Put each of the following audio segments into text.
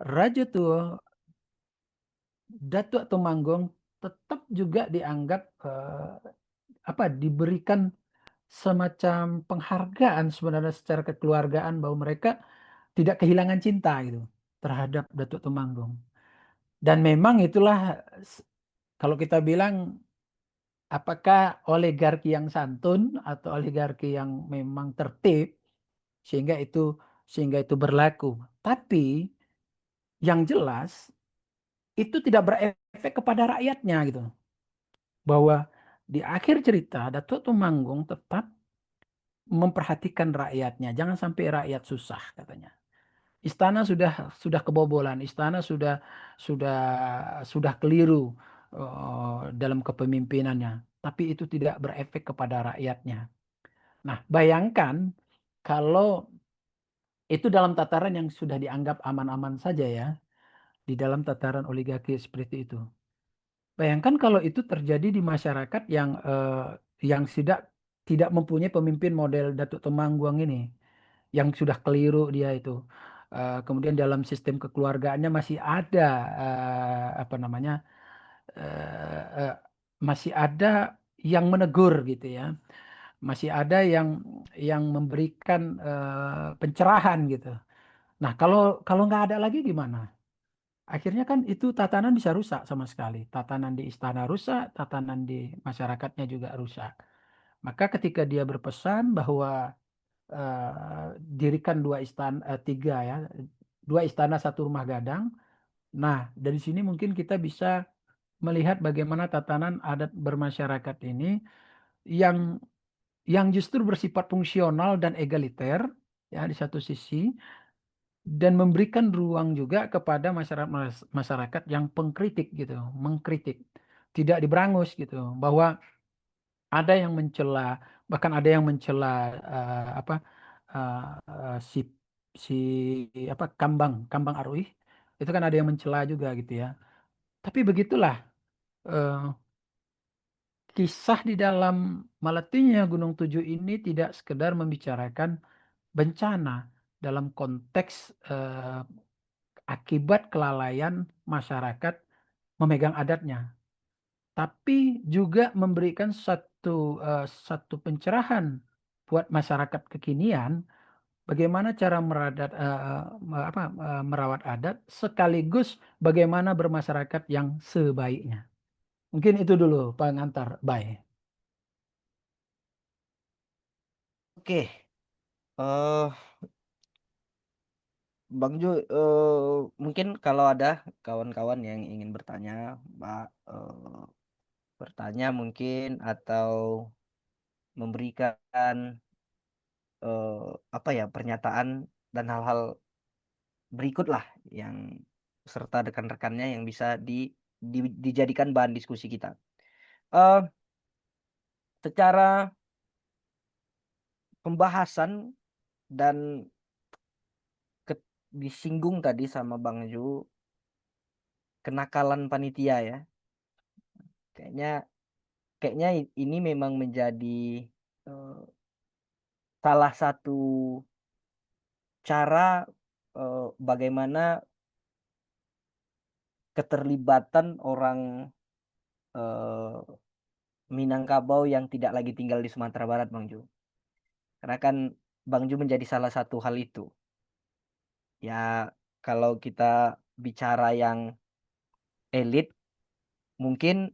Raja Tua, Datuk Tumanggung tetap juga dianggap diberikan semacam penghargaan sebenarnya secara kekeluargaan bahwa mereka tidak kehilangan cinta gitu terhadap Datuk Tumanggung. Dan memang itulah kalau kita bilang apakah oligarki yang santun atau oligarki yang memang tertib sehingga itu berlaku. Tapi yang jelas itu tidak berefek kepada rakyatnya gitu. Bahwa di akhir cerita Datuk Tumanggung tetap memperhatikan rakyatnya, jangan sampai rakyat susah katanya. Istana sudah kebobolan, istana sudah sudah keliru dalam kepemimpinannya, tapi itu tidak berefek kepada rakyatnya. Nah, bayangkan kalau itu dalam tataran yang sudah dianggap aman-aman saja ya, di dalam tataran oligarki seperti itu. Bayangkan kalau itu terjadi di masyarakat yang tidak mempunyai pemimpin model Datuk Temanggung ini, yang sudah keliru dia itu. Kemudian dalam sistem kekeluargaannya masih ada apa namanya, eh, eh, masih ada yang menegur gitu ya, masih ada yang memberikan pencerahan gitu. Nah, kalau kalau nggak ada lagi gimana? Akhirnya kan itu tatanan bisa rusak sama sekali. Tatanan di istana rusak, tatanan di masyarakatnya juga rusak. Maka ketika dia berpesan bahwa dirikan tiga ya, dua istana satu rumah gadang. Nah, dari sini mungkin kita bisa melihat bagaimana tatanan adat bermasyarakat ini yang yang justru bersifat fungsional dan egaliter ya di satu sisi dan memberikan ruang juga kepada masyarakat yang pengkritik gitu, mengkritik, tidak diberangus gitu, bahwa ada yang mencela, bahkan ada yang mencela apa si si apa Kambang Kambang Arwih, itu kan ada yang mencela juga gitu ya. Tapi begitulah eh, kisah di dalam Maletinya Gunung Tujuh ini tidak sekedar membicarakan bencana dalam konteks akibat kelalaian masyarakat memegang adatnya, tapi juga memberikan satu pencerahan buat masyarakat kekinian bagaimana cara merawat adat sekaligus bagaimana bermasyarakat yang sebaiknya. Mungkin itu dulu pengantar. Bye. Oke, eh Bang Jo, mungkin kalau ada kawan-kawan yang ingin bertanya, Mbak, bertanya mungkin atau memberikan apa ya pernyataan dan hal-hal berikut lah yang serta rekan-rekannya yang bisa dijadikan bahan diskusi kita. Eh Secara pembahasan dan disinggung tadi sama Bang Jo kenakalan panitia ya. Kayaknya kayaknya ini memang menjadi eh, salah satu cara bagaimana keterlibatan orang eh, Minangkabau yang tidak lagi tinggal di Sumatera Barat, Bang Ju. Karena kan Bang Ju menjadi salah satu hal itu. Ya, kalau kita bicara yang elit, mungkin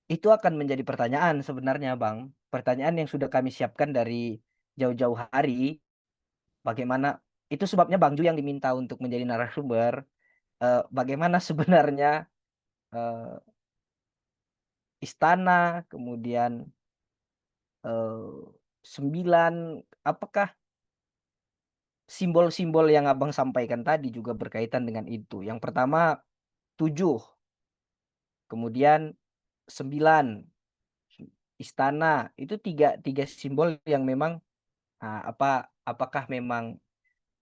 itu akan menjadi pertanyaan sebenarnya, Bang. Pertanyaan yang sudah kami siapkan dari jauh-jauh hari. Bagaimana, itu sebabnya Bang Ju yang diminta untuk menjadi narasumber. Bagaimana sebenarnya eh, istana, kemudian eh, sembilan, apakah simbol-simbol yang Abang sampaikan tadi juga berkaitan dengan itu. Yang pertama, tujuh, kemudian sembilan, istana. Itu tiga, tiga simbol yang memang, apakah memang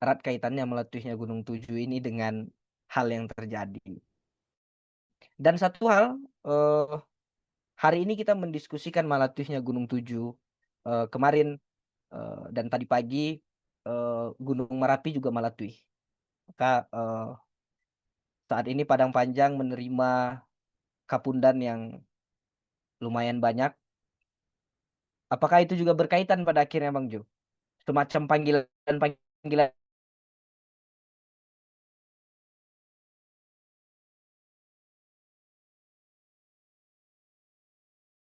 erat kaitannya meletusnya Gunung Tujuh ini dengan hal yang terjadi. Dan satu hal, eh, hari ini kita mendiskusikan meletusnya Gunung Tujuh. Kemarin dan tadi pagi Gunung Merapi juga meletus. Maka saat ini Padang Panjang menerima Kapundan yang lumayan banyak. Apakah itu juga berkaitan pada akhirnya Bang Jo? Semacam panggilan-panggilan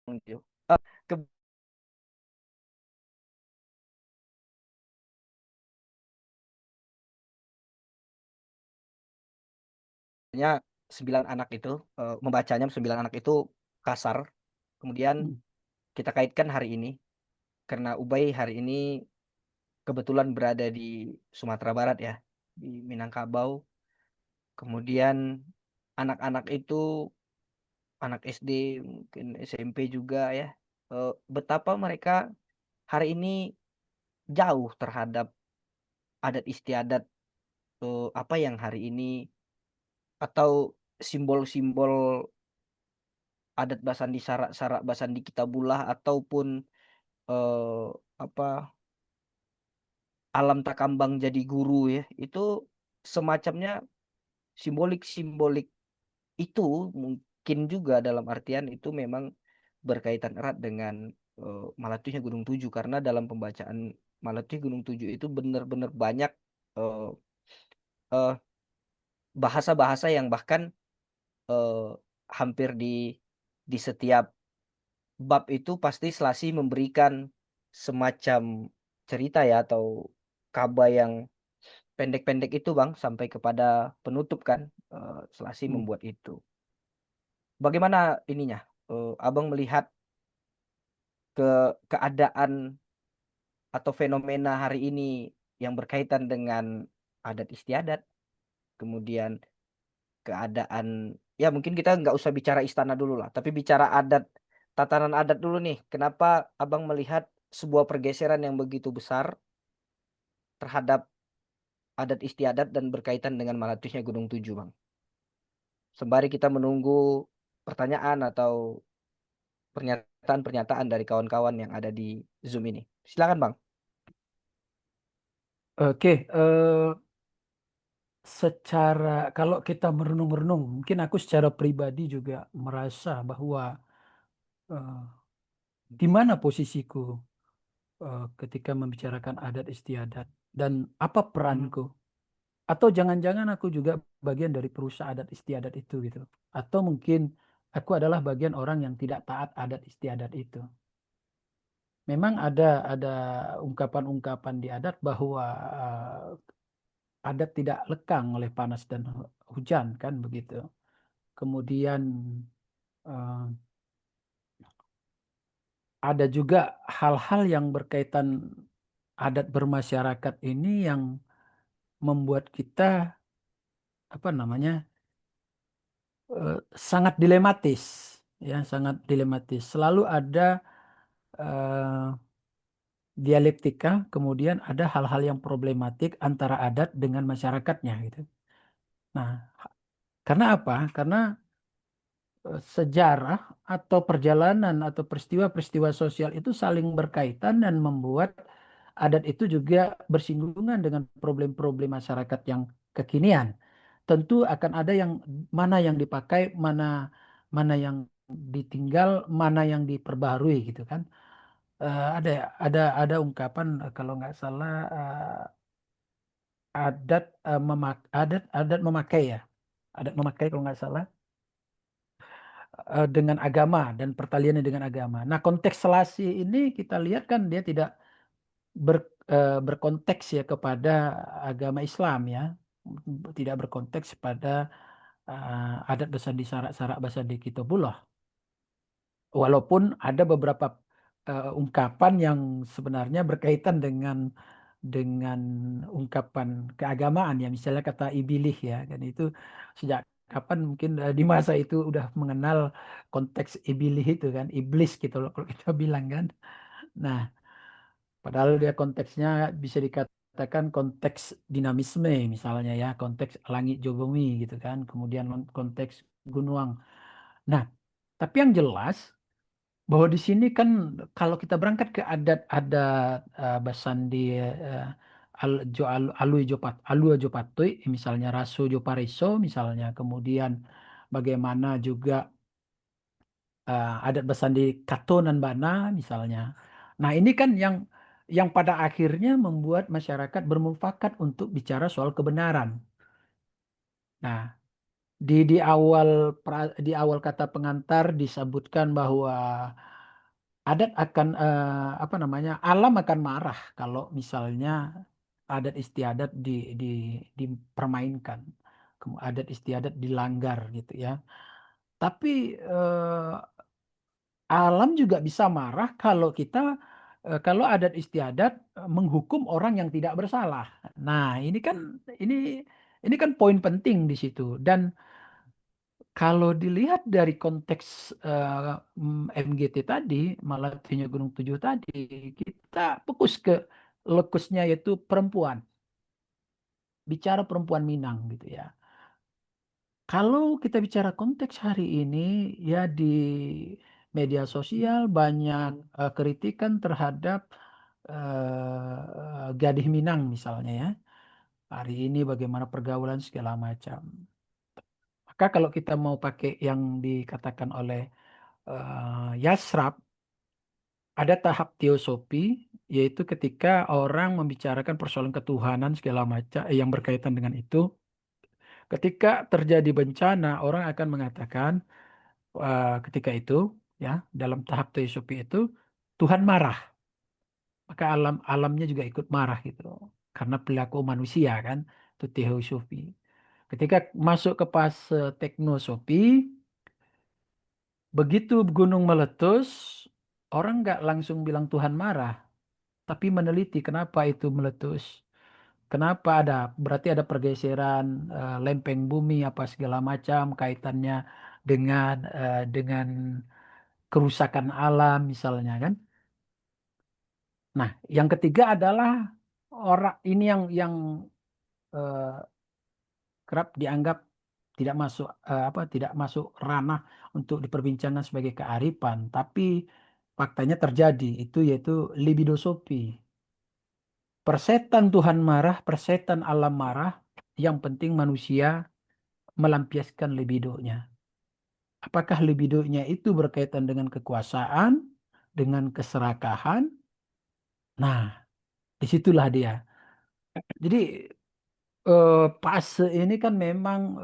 Bang Jo. Kebetulannya 9 anak itu, membacanya 9 anak itu kasar. Kemudian Hmm. kita kaitkan hari ini, karena Ubay hari ini kebetulan berada di Sumatera Barat ya, di Minangkabau. Kemudian anak-anak itu, anak SD, mungkin SMP juga ya, betapa mereka hari ini jauh terhadap adat istiadat, apa yang hari ini, atau simbol-simbol adat Basandi Sarak-Sarak Basandi Kitabullah, ataupun eh, apa, alam takambang jadi guru ya, itu semacamnya simbolik-simbolik itu mungkin juga dalam artian itu memang berkaitan erat dengan meletusnya Gunung Tujuh, karena dalam pembacaan meletus Gunung Tujuh itu benar-benar banyak eh, eh, bahasa-bahasa yang bahkan eh, hampir di setiap bab itu pasti Selasi memberikan semacam cerita ya, atau kaba yang pendek-pendek itu Bang, sampai kepada penutup kan, Selasi Hmm. membuat itu. Bagaimana ininya? Abang melihat keadaan atau fenomena hari ini yang berkaitan dengan adat istiadat, kemudian keadaan, ya mungkin kita nggak usah bicara istana dulu lah, tapi bicara adat, tatanan adat dulu nih. Kenapa Abang melihat sebuah pergeseran yang begitu besar terhadap adat istiadat dan berkaitan dengan meletusnya Gunung Tujuh, Bang? Sembari kita menunggu pertanyaan atau pernyataan-pernyataan dari kawan-kawan yang ada di Zoom ini. Silakan, Bang. Oke, secara kalau kita merenung-renung, mungkin aku secara pribadi juga merasa bahwa eh, di mana posisiku ketika membicarakan adat istiadat dan apa peranku, atau jangan-jangan aku juga bagian dari perusahaan adat istiadat itu gitu, atau mungkin aku adalah bagian orang yang tidak taat adat istiadat itu. Memang ada ungkapan-ungkapan di adat bahwa adat tidak lekang oleh panas dan hujan kan begitu. Kemudian eh, ada juga hal-hal yang berkaitan adat bermasyarakat ini yang membuat kita apa namanya eh, sangat dilematis, ya sangat dilematis. Selalu ada eh, dialektika, kemudian ada hal-hal yang problematik antara adat dengan masyarakatnya gitu. Nah, karena apa? Karena sejarah atau perjalanan atau peristiwa-peristiwa sosial itu saling berkaitan dan membuat adat itu juga bersinggungan dengan problem-problem masyarakat yang kekinian. Tentu akan ada yang mana yang dipakai, mana mana yang ditinggal, mana yang diperbaharui gitu kan. Ada ungkapan kalau nggak salah adat adat memakai ya, adat memakai kalau nggak salah dengan agama dan pertaliannya dengan agama. Nah, konteks selasi ini kita lihat kan dia tidak berkonteks ya kepada agama Islam ya, tidak berkonteks pada adat Basandi Sarak-Sarak Basandi Kitabullah. Walaupun ada beberapa ungkapan yang sebenarnya berkaitan dengan ungkapan keagamaan ya, misalnya kata ibilih ya, kan itu sejak kapan mungkin di masa itu udah mengenal konteks ibilih itu kan, iblis gitu loh kalau kita bilang kan. Nah, padahal dia konteksnya bisa dikatakan konteks dinamisme misalnya ya, konteks langit Jogomi gitu kan, kemudian konteks gunung. Nah, tapi yang jelas bahwa di sini kan kalau kita berangkat ke adat-adat Basandi alui jo patui, misalnya rasu jo pariso misalnya, kemudian bagaimana juga adat Basandi Katonan Bana misalnya. Nah, ini kan yang pada akhirnya membuat masyarakat bermufakat untuk bicara soal kebenaran. Nah, di awal kata pengantar disebutkan bahwa adat akan apa namanya, alam akan marah kalau misalnya adat istiadat di dipermainkan, adat istiadat dilanggar gitu ya. Tapi alam juga bisa marah kalau kalau adat istiadat menghukum orang yang tidak bersalah. Nah, ini kan poin penting di situ. Dan kalau dilihat dari konteks MGT tadi, Malatinya Gunung Tujuh tadi, kita fokus ke lokusnya yaitu perempuan, bicara perempuan Minang gitu ya. Kalau kita bicara konteks hari ini, ya di media sosial banyak kritikan terhadap Gadih Minang misalnya ya. Hari ini bagaimana pergaulan segala macam. Maka kalau kita mau pakai yang dikatakan oleh Yasrab, ada tahap teosofi, yaitu ketika orang membicarakan persoalan ketuhanan segala macam yang berkaitan dengan itu. Ketika terjadi bencana, orang akan mengatakan ketika itu, ya, dalam tahap teosofi itu, Tuhan marah. Maka alamnya juga ikut marah gitu. Karena perilaku manusia kan, itu teosofi. Ketika masuk ke fase teknosofi, begitu gunung meletus, orang nggak langsung bilang Tuhan marah, tapi meneliti kenapa itu meletus. Kenapa berarti ada pergeseran lempeng bumi apa segala macam kaitannya dengan kerusakan alam misalnya kan. Nah, yang ketiga adalah orang ini yang eh, kerap dianggap tidak masuk ranah untuk diperbincangkan sebagai kearifan, tapi faktanya terjadi itu yaitu libidosofi. Persetan Tuhan marah, persetan alam marah, yang penting manusia melampiaskan libidonya. Apakah libidonya itu berkaitan dengan kekuasaan, dengan keserakahan? Nah, disitulah dia. Jadi fase ini kan memang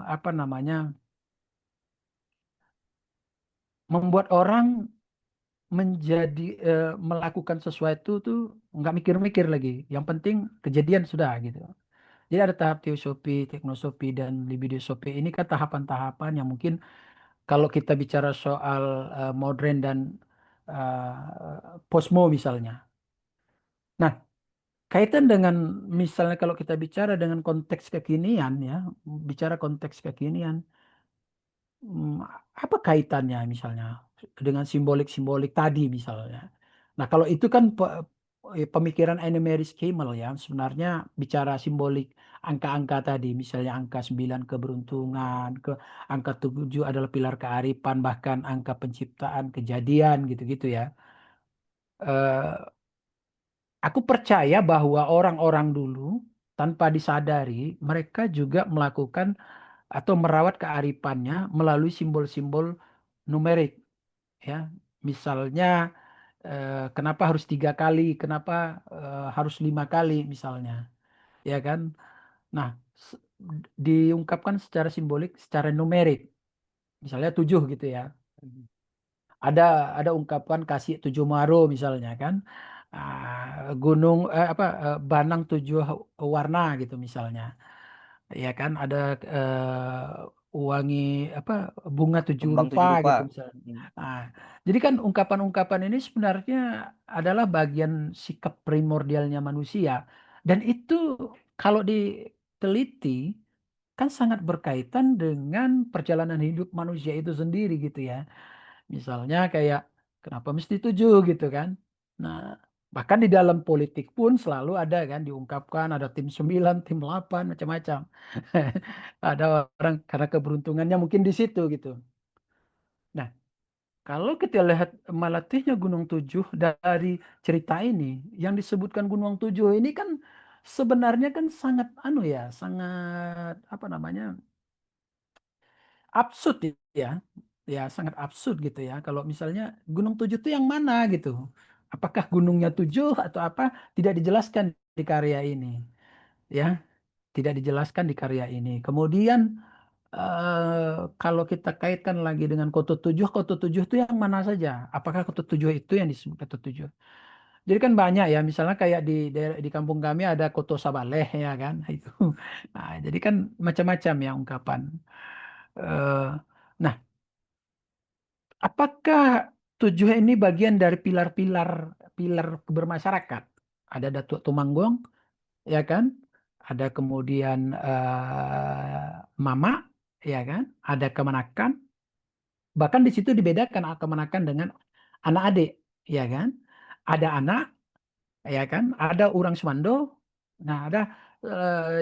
apa namanya, membuat orang melakukan sesuatu tuh nggak mikir-mikir lagi. Yang penting kejadian sudah gitu. Jadi ada tahap teosofi, teknosofi, dan libidosofi. Ini kan tahapan-tahapan yang mungkin kalau kita bicara soal modern dan posmo misalnya. Nah, kaitan dengan misalnya kalau kita bicara dengan konteks kekinian ya, bicara konteks kekinian, hmm, apa kaitannya misalnya dengan simbolik-simbolik tadi misalnya. Nah, kalau itu kan pemikiran Anne-Marie Schimmel ya, sebenarnya bicara simbolik angka-angka tadi, misalnya angka 9 keberuntungan, angka 7 adalah pilar kearifan, bahkan angka penciptaan kejadian gitu-gitu ya. Eh, aku percaya bahwa orang-orang dulu tanpa disadari mereka juga melakukan atau merawat kearifannya melalui simbol-simbol numerik ya. Misalnya kenapa harus 3 kali, kenapa harus 5 kali misalnya, ya kan? Nah, s- diungkapkan secara simbolik, secara numerik, misalnya 7 gitu ya. Ada ada ungkapan kasih 7 Maru misalnya kan. Gunung Banang 7 warna gitu misalnya. Ya kan ada wangi apa bunga 7 rupa Kembang 7 rupa. gitu misalnya. Mm. Nah, jadi kan ungkapan-ungkapan ini sebenarnya adalah bagian sikap primordialnya manusia dan itu kalau diteliti kan sangat berkaitan dengan perjalanan hidup manusia itu sendiri gitu ya. Misalnya kayak kenapa mesti 7 gitu kan. Nah, bahkan di dalam politik pun selalu ada kan diungkapkan ada tim 9, tim 8 macam-macam. Ada orang karena keberuntungannya mungkin di situ gitu. Nah, kalau kita lihat melatihnya Gunung Tujuh dari cerita ini, yang disebutkan Gunung Tujuh ini kan sebenarnya kan sangat anu ya, sangat apa namanya, absurd ya, ya sangat absurd gitu ya. Kalau misalnya Gunung Tujuh itu yang mana gitu, apakah gunungnya tujuh atau apa, tidak dijelaskan di karya ini, ya, tidak dijelaskan di karya ini. Kemudian kalau kita kaitkan lagi dengan Koto Tujuh itu yang mana saja? Apakah Koto Tujuh itu yang disebut Koto Tujuh? Jadi kan banyak ya, misalnya kayak di kampung kami ada Koto Sabaleh ya kan, itu. Nah, jadi kan macam-macam ya ungkapan. Eh, nah, apakah tujuh ini bagian dari pilar bermasyarakat? Ada Datuk Tumanggung, ya kan? Ada kemudian Mama, ya kan? Ada Kemenakan. Bahkan di situ dibedakan Kemenakan dengan anak adik, ya kan? Ada anak, ya kan? Ada orang Sumando, nah ada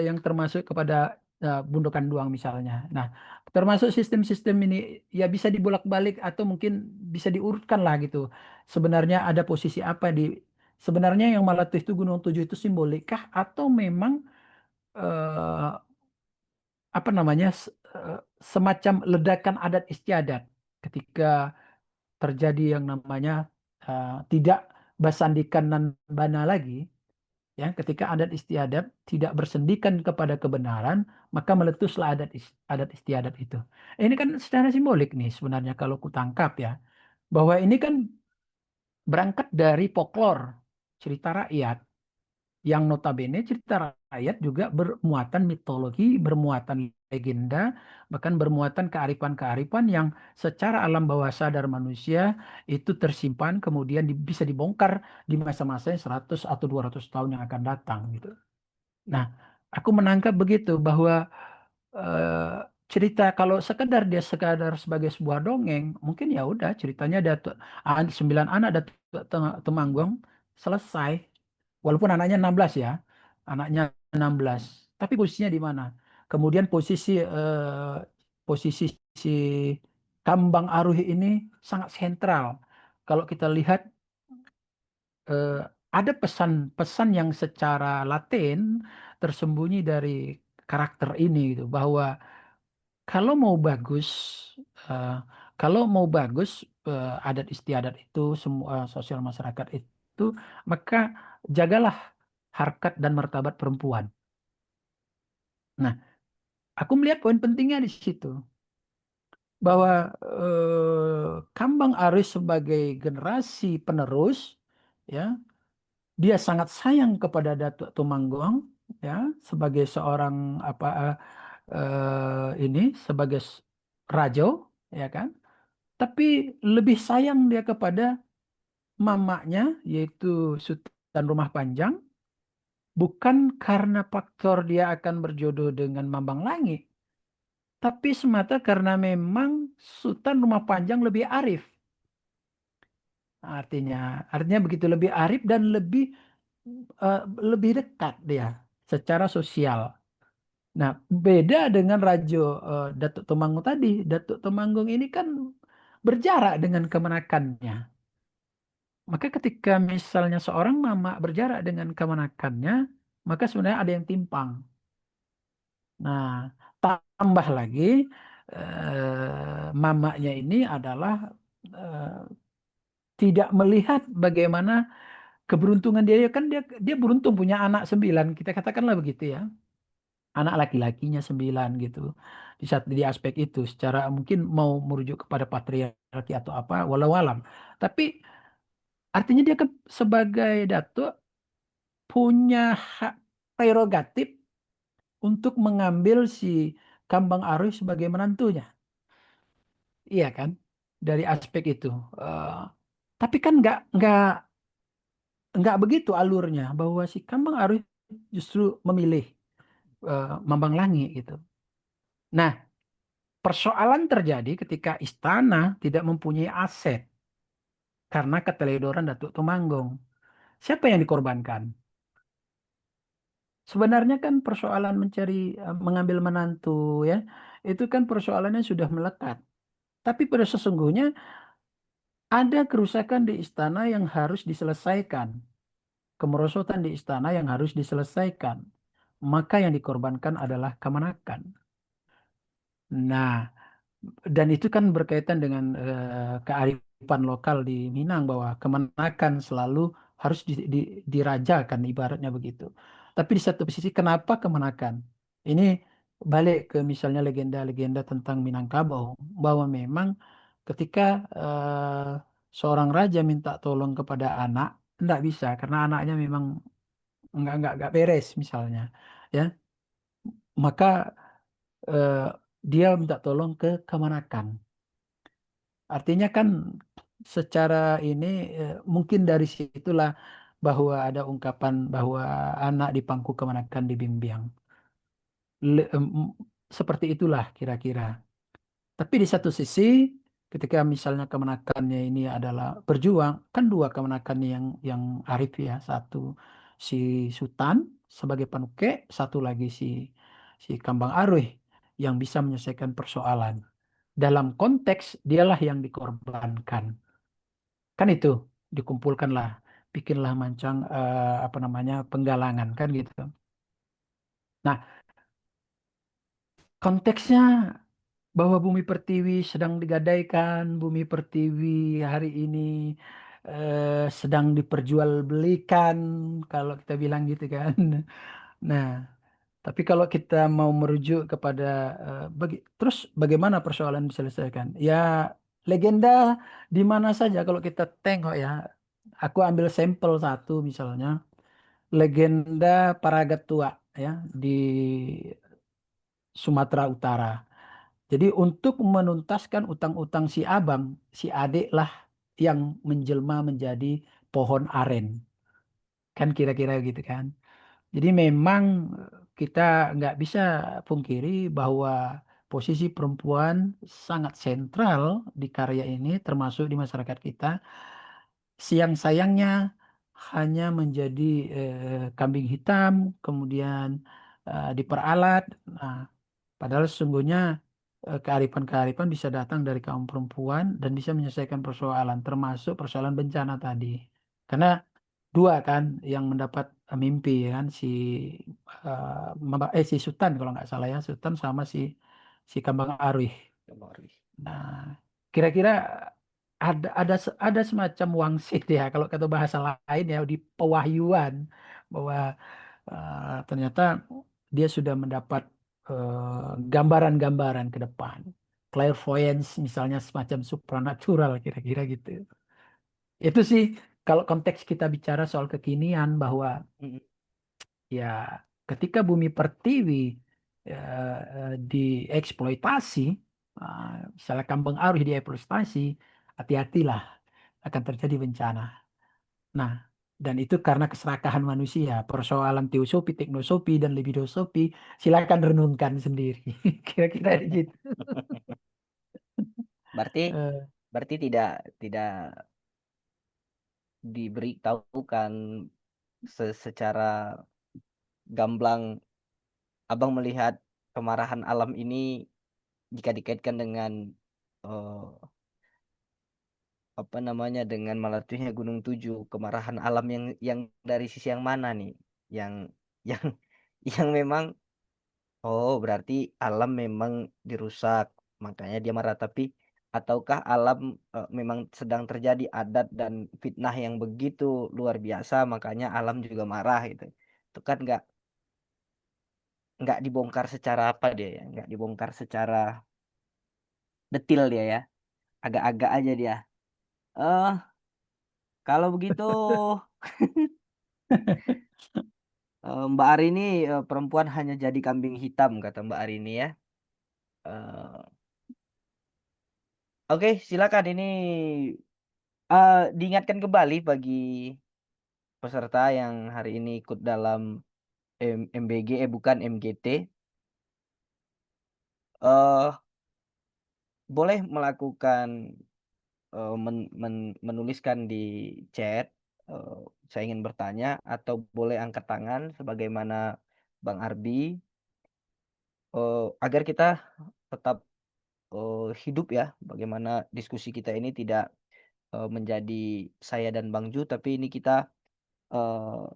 yang termasuk kepada Bundokan Duang misalnya. Nah, termasuk sistem-sistem ini ya bisa dibolak-balik atau mungkin bisa diurutkan lah gitu. Sebenarnya ada posisi apa di sebenarnya yang Malatuh itu Gunung Tujuh itu simbolikkah atau memang eh, apa namanya semacam ledakan adat istiadat ketika terjadi yang namanya tidak basandikan nan bana lagi, ya ketika adat istiadat tidak bersendikan kepada kebenaran, maka meletuslah adat istiadat itu. Ini kan secara simbolik nih sebenarnya kalau kutangkap ya, bahwa ini kan berangkat dari folklore cerita rakyat yang notabene cerita rakyat juga bermuatan mitologi, bermuatan legenda, bahkan bermuatan kearifan-kearifan yang secara alam bawah sadar manusia itu tersimpan kemudian bisa dibongkar di masa-masa yang 100 atau 200 tahun yang akan datang gitu. Nah, aku menangkap begitu bahwa eh, cerita kalau sekedar dia sekadar sebagai sebuah dongeng, mungkin ya udah ceritanya ada 9 anak ada Temanggung selesai. Walaupun anaknya 16 ya, anaknya 16. Tapi posisinya di mana? Kemudian posisi si Kambang Aruh ini sangat sentral. Kalau kita lihat eh, ada pesan-pesan yang secara Latin tersembunyi dari karakter ini gitu bahwa kalau mau bagus eh, kalau mau bagus adat istiadat itu semua sosial masyarakat itu maka jagalah harkat dan martabat perempuan. Nah, aku melihat poin pentingnya di situ bahwa Kambang Aris sebagai generasi penerus ya dia sangat sayang kepada Datuk Tumanggung ya sebagai seorang apa ini sebagai rajo ya kan tapi lebih sayang dia kepada mamanya yaitu Sultan Rumah Panjang bukan karena faktor dia akan berjodoh dengan Mambang Langit tapi semata karena memang Sultan Rumah Panjang lebih arif artinya artinya begitu lebih arif dan eh, lebih dekat dia secara sosial. Nah, beda dengan Rajo Datuk Temanggung tadi. Datuk Temanggung ini kan berjarak dengan kemenakannya. Maka ketika misalnya seorang mama berjarak dengan kemenakannya, maka sebenarnya ada yang timpang. Nah, tambah lagi mamanya ini adalah eh, tidak melihat bagaimana keberuntungan dia. Kan dia beruntung punya anak 9. Kita katakanlah begitu ya. Anak laki-lakinya 9 gitu. Di aspek itu secara mungkin mau merujuk kepada patriarki atau apa walau alam. Tapi artinya dia kan sebagai datuk punya hak prerogatif untuk mengambil si Kambang Aruy sebagai menantunya. Iya kan? Dari aspek itu. Eh, tapi kan nggak begitu alurnya bahwa si Kambang Aruy justru memilih Mambang Langi gitu. Nah, persoalan terjadi ketika istana tidak mempunyai aset karena keteledoran Datuk Tumanggung. Siapa yang dikorbankan? Sebenarnya kan persoalan mengambil menantu ya, itu kan persoalannya sudah melekat. Tapi pada sesungguhnya ada kerusakan di istana yang harus diselesaikan. kemerosotan di istana yang harus diselesaikan. Maka yang dikorbankan adalah kemenakan. Nah, dan itu kan berkaitan dengan kearifan lokal di Minang bahwa kemenakan selalu harus dirajakan ibaratnya begitu. Tapi di satu sisi kenapa kemenakan? Ini balik ke misalnya legenda-legenda tentang Minangkabau bahwa memang ketika seorang raja minta tolong kepada anak, tidak bisa karena anaknya memang nggak beres misalnya, ya. Maka eh, dia minta tolong ke Kemanakan. Artinya kan secara ini mungkin dari situlah bahwa ada ungkapan bahwa anak di pangku Kemanakan di Bimbiang. Seperti itulah kira-kira. Tapi di satu sisi, ketika misalnya kemenakannya ini adalah berjuang, kan dua kemenakan yang arif ya, satu si Sultan sebagai penuke, satu lagi si Kambang Aruy yang bisa menyelesaikan persoalan. Dalam konteks dialah yang dikorbankan. Kan itu dikumpulkanlah, bikinlah mancang apa namanya penggalangan kan gitu. Nah, konteksnya bahwa Bumi Pertiwi sedang digadaikan, Bumi Pertiwi hari ini sedang diperjualbelikan, kalau kita bilang gitu kan. Nah, tapi kalau kita mau merujuk kepada terus bagaimana persoalan diselesaikan? Ya, legenda di mana saja kalau kita tengok ya, aku ambil sampel satu misalnya, legenda Paragatua ya di Sumatera Utara. Jadi untuk menuntaskan utang-utang si abang, si adik lah yang menjelma menjadi pohon aren. Kan kira-kira gitu kan. Jadi memang kita nggak bisa pungkiri bahwa posisi perempuan sangat sentral di karya ini, termasuk di masyarakat kita. Siang sayangnya hanya menjadi kambing hitam, kemudian diperalat. Nah, padahal sesungguhnya kearifan-kearifan bisa datang dari kaum perempuan dan bisa menyelesaikan persoalan, termasuk persoalan bencana tadi. Karena dua kan yang mendapat mimpi ya kan si Sultan kalau nggak salah ya Sultan sama si Kambang Arwih. Nah, kira-kira ada semacam wangsit ya kalau kata bahasa lain ya di pewahyuan bahwa ternyata dia sudah mendapat gambaran-gambaran ke depan. Clairvoyance misalnya semacam supranatural kira-kira gitu. Itu sih kalau konteks kita bicara soal kekinian bahwa Mm-mm. ya ketika bumi pertiwi dieksploitasi, misalnya Kampung Arus dieksploitasi, hati-hatilah akan terjadi bencana. Nah, dan itu karena keserakahan manusia, persoalan teosofi, teknosofi, dan libidosofi, silakan renungkan sendiri. Kira-kira gitu. Berarti Eh, berarti tidak tidak diberitahukan secara gamblang. Abang melihat kemarahan alam ini jika dikaitkan dengan eh, apa namanya dengan meletusnya Gunung Tujuh, kemarahan alam yang dari sisi yang mana nih? Yang yang yang memang oh berarti alam memang dirusak, makanya dia marah. Tapi ataukah alam memang sedang terjadi adat dan fitnah yang begitu luar biasa, makanya alam juga marah gitu. Itu kan nggak dibongkar secara apa dia ya, nggak dibongkar secara detil dia ya, agak-agak aja dia. Eh kalau begitu Mbak Arini perempuan hanya jadi kambing hitam kata Mbak Arini ya. Eh, Oke, silakan ini diingatkan kembali bagi peserta yang hari ini ikut dalam MBG bukan MGT. eh Boleh melakukan menuliskan di chat. eh, saya ingin bertanya atau boleh angkat tangan sebagaimana Bang Arbi agar kita tetap hidup ya. Bagaimana diskusi kita ini tidak menjadi saya dan Bang Ju, tapi ini kita eh,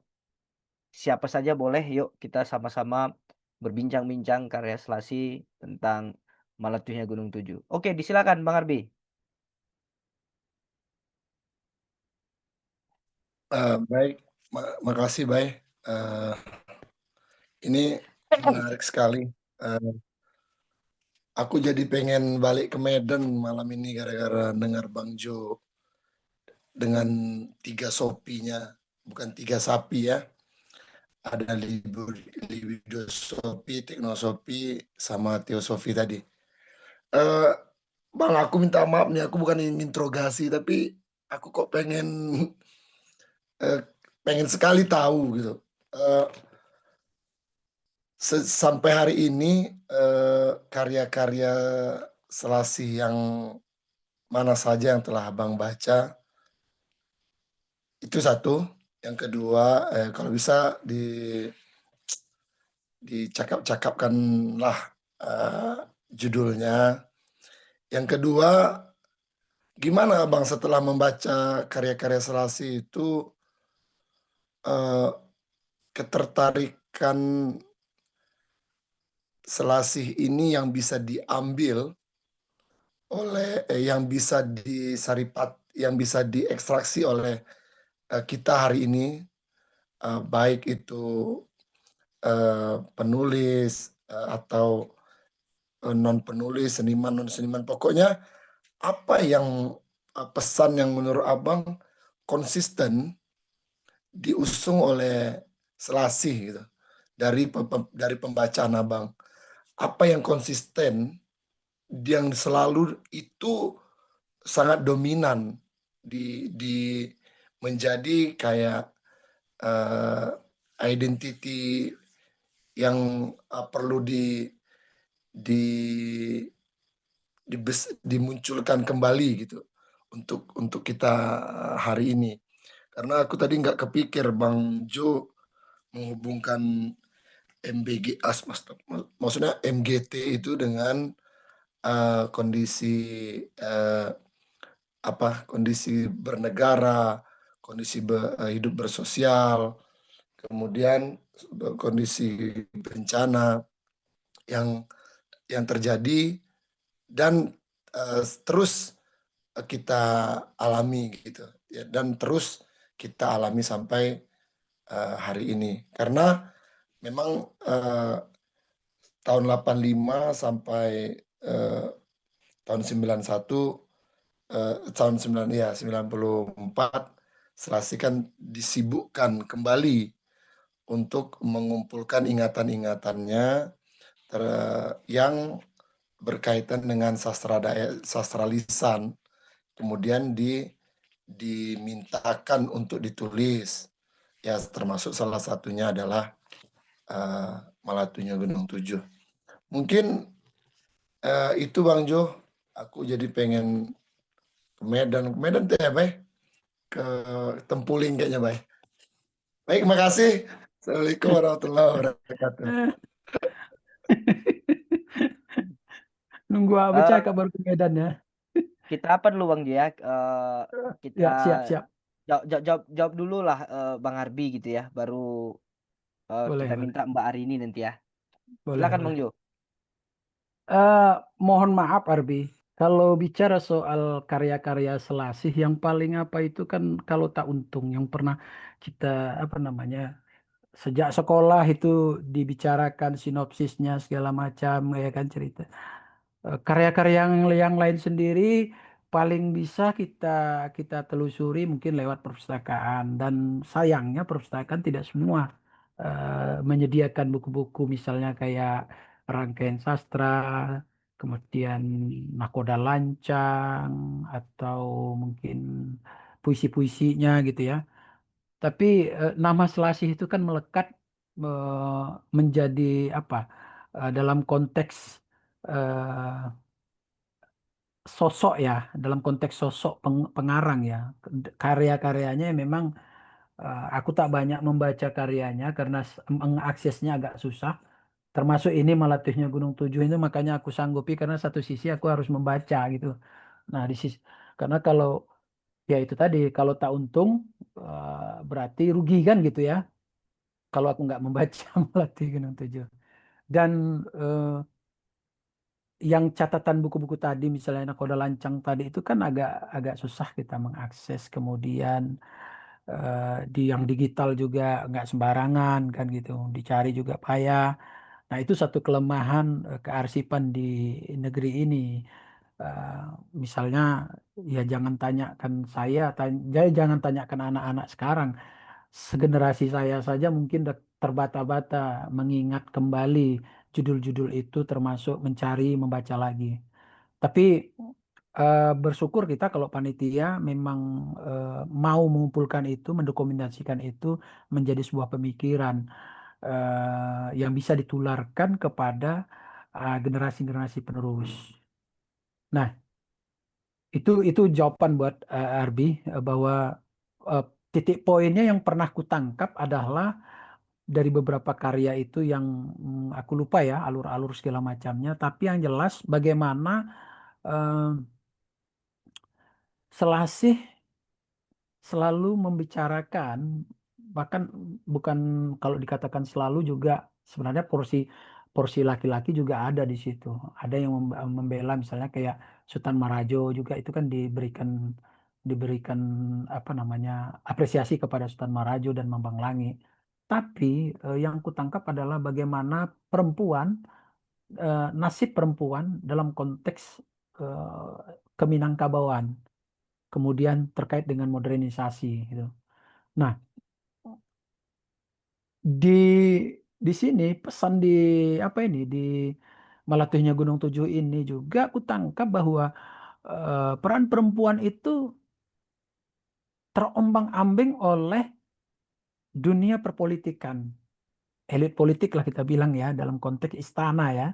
siapa saja boleh, yuk kita sama-sama berbincang-bincang karya Selasih tentang meletusnya Gunung Tujuh. Oke, disilakan Bang Arbi. Baik, makasih, baik. Eh, ini menarik sekali. Eh, aku jadi pengen balik ke Medan malam ini gara-gara dengar Bang Jo dengan tiga sopinya, bukan tiga sapi ya. Ada libido sopi, teknosopi, sama teosofi tadi. Eh, Bang, aku minta maaf nih, aku bukan ingin interogasi, tapi aku kok eh, pengen sekali tahu gitu. Eh, Sampai hari ini karya-karya Selasih yang mana saja yang telah Abang baca, itu satu. Yang kedua, kalau bisa dicakap-cakapkanlah eh, judulnya. Yang kedua, gimana Abang setelah membaca karya-karya Selasih itu, eh, ketertarikan Selasih ini yang bisa diambil yang bisa disaripat, yang bisa diekstraksi oleh kita hari ini, baik itu penulis atau non penulis, seniman non seniman, pokoknya apa yang pesan yang menurut Abang konsisten diusung oleh Selasih gitu dari pembacaan Abang, apa yang konsisten yang selalu itu sangat dominan di menjadi kayak uh, identity yang perlu di dimunculkan kembali gitu untuk kita hari ini. Karena aku tadi nggak kepikir Bang Jo menghubungkan MBG maksudnya MGT itu dengan kondisi uh, kondisi bernegara, kondisi hidup bersosial, kemudian kondisi bencana yang terjadi dan terus kita alami gitu ya, dan terus kita alami sampai hari ini, karena memang tahun 85 sampai tahun 91, tahun 94 Selasih kan disibukkan kembali untuk mengumpulkan ingatan-ingatannya yang berkaitan dengan sastra lisan, kemudian dimintakan untuk ditulis, ya termasuk salah satunya adalah Malatunya Gunung Tujuh. Mungkin itu Bang Jo, aku jadi pengen ke Medan tuh ya, Bay, ke Tempuling kayaknya, Bay. Baik, makasih. Assalamualaikum warahmatullahi wabarakatuh. Nunggu apa Eh, cakap baru ke Medan ya. kita apa dulu Bang Jo ya? Kita Ya, siap, siap. jawab dulu lah Bang Arbi gitu ya. Baru Boleh, kita boleh. minta Mbak Arini nanti ya. Boleh, Silakan Bang boleh. Jo. Eh, Mohon maaf Arbi, kalau bicara soal karya-karya Selasih yang paling apa itu kan kalau tak untung yang pernah kita apa namanya sejak sekolah itu dibicarakan sinopsisnya segala macam ya kan cerita. Karya-karya yang lain sendiri paling bisa kita kita telusuri mungkin lewat perpustakaan dan sayangnya perpustakaan tidak semua menyediakan buku-buku misalnya kayak rangkaian sastra, kemudian nakoda lancang atau mungkin puisi-puisinya gitu ya. Tapi nama Selasih itu kan melekat menjadi apa dalam konteks eh, sosok ya, dalam konteks sosok pengarang ya. Karya-karyanya memang aku tak banyak membaca karyanya karena mengaksesnya agak susah. Termasuk ini Malatihnya Gunung Tujuh itu makanya aku sanggupi karena satu sisi aku harus membaca gitu. Nah, di sisi karena kalau ya itu tadi kalau tak untung berarti rugi kan gitu ya. Kalau aku nggak membaca Melati Gunung Tujuh. Dan yang catatan buku-buku tadi, misalnya Nakoda Lancang tadi itu kan agak agak susah kita mengakses. Kemudian yang digital juga nggak sembarangan kan gitu, dicari juga payah. Nah itu satu kelemahan kearsipan di negeri ini. Eh, Misalnya ya jangan tanyakan saya, jangan tanyakan anak-anak sekarang. Segenerasi saya saja mungkin udah terbata-bata mengingat kembali judul-judul itu, termasuk mencari, membaca lagi. Tapi bersyukur kita kalau panitia memang mau mengumpulkan itu, mendokumentasikan itu menjadi sebuah pemikiran yang bisa ditularkan kepada generasi-generasi penerus. Nah, itu jawaban buat Arbi, bahwa eh, titik poinnya yang pernah kutangkap adalah dari beberapa karya itu yang aku lupa ya alur-alur segala macamnya, tapi yang jelas bagaimana eh, Selasih selalu membicarakan, bahkan bukan, kalau dikatakan selalu juga sebenarnya porsi porsi laki-laki juga ada di situ. Ada yang membela, misalnya kayak Sultan Marajo juga, itu kan diberikan diberikan apa namanya, apresiasi kepada Sultan Marajo dan Mambang Langi. Tapi yang kutangkap adalah bagaimana perempuan, nasib perempuan dalam konteks Keminangkabauan, kemudian terkait dengan modernisasi gitu. Nah, di di sini pesan di apa ini, di Melatuhnya Gunung Tujuh ini juga aku tangkap bahwa peran perempuan itu terombang-ambing oleh dunia perpolitikan, elit politik lah kita bilang ya, dalam konteks istana ya,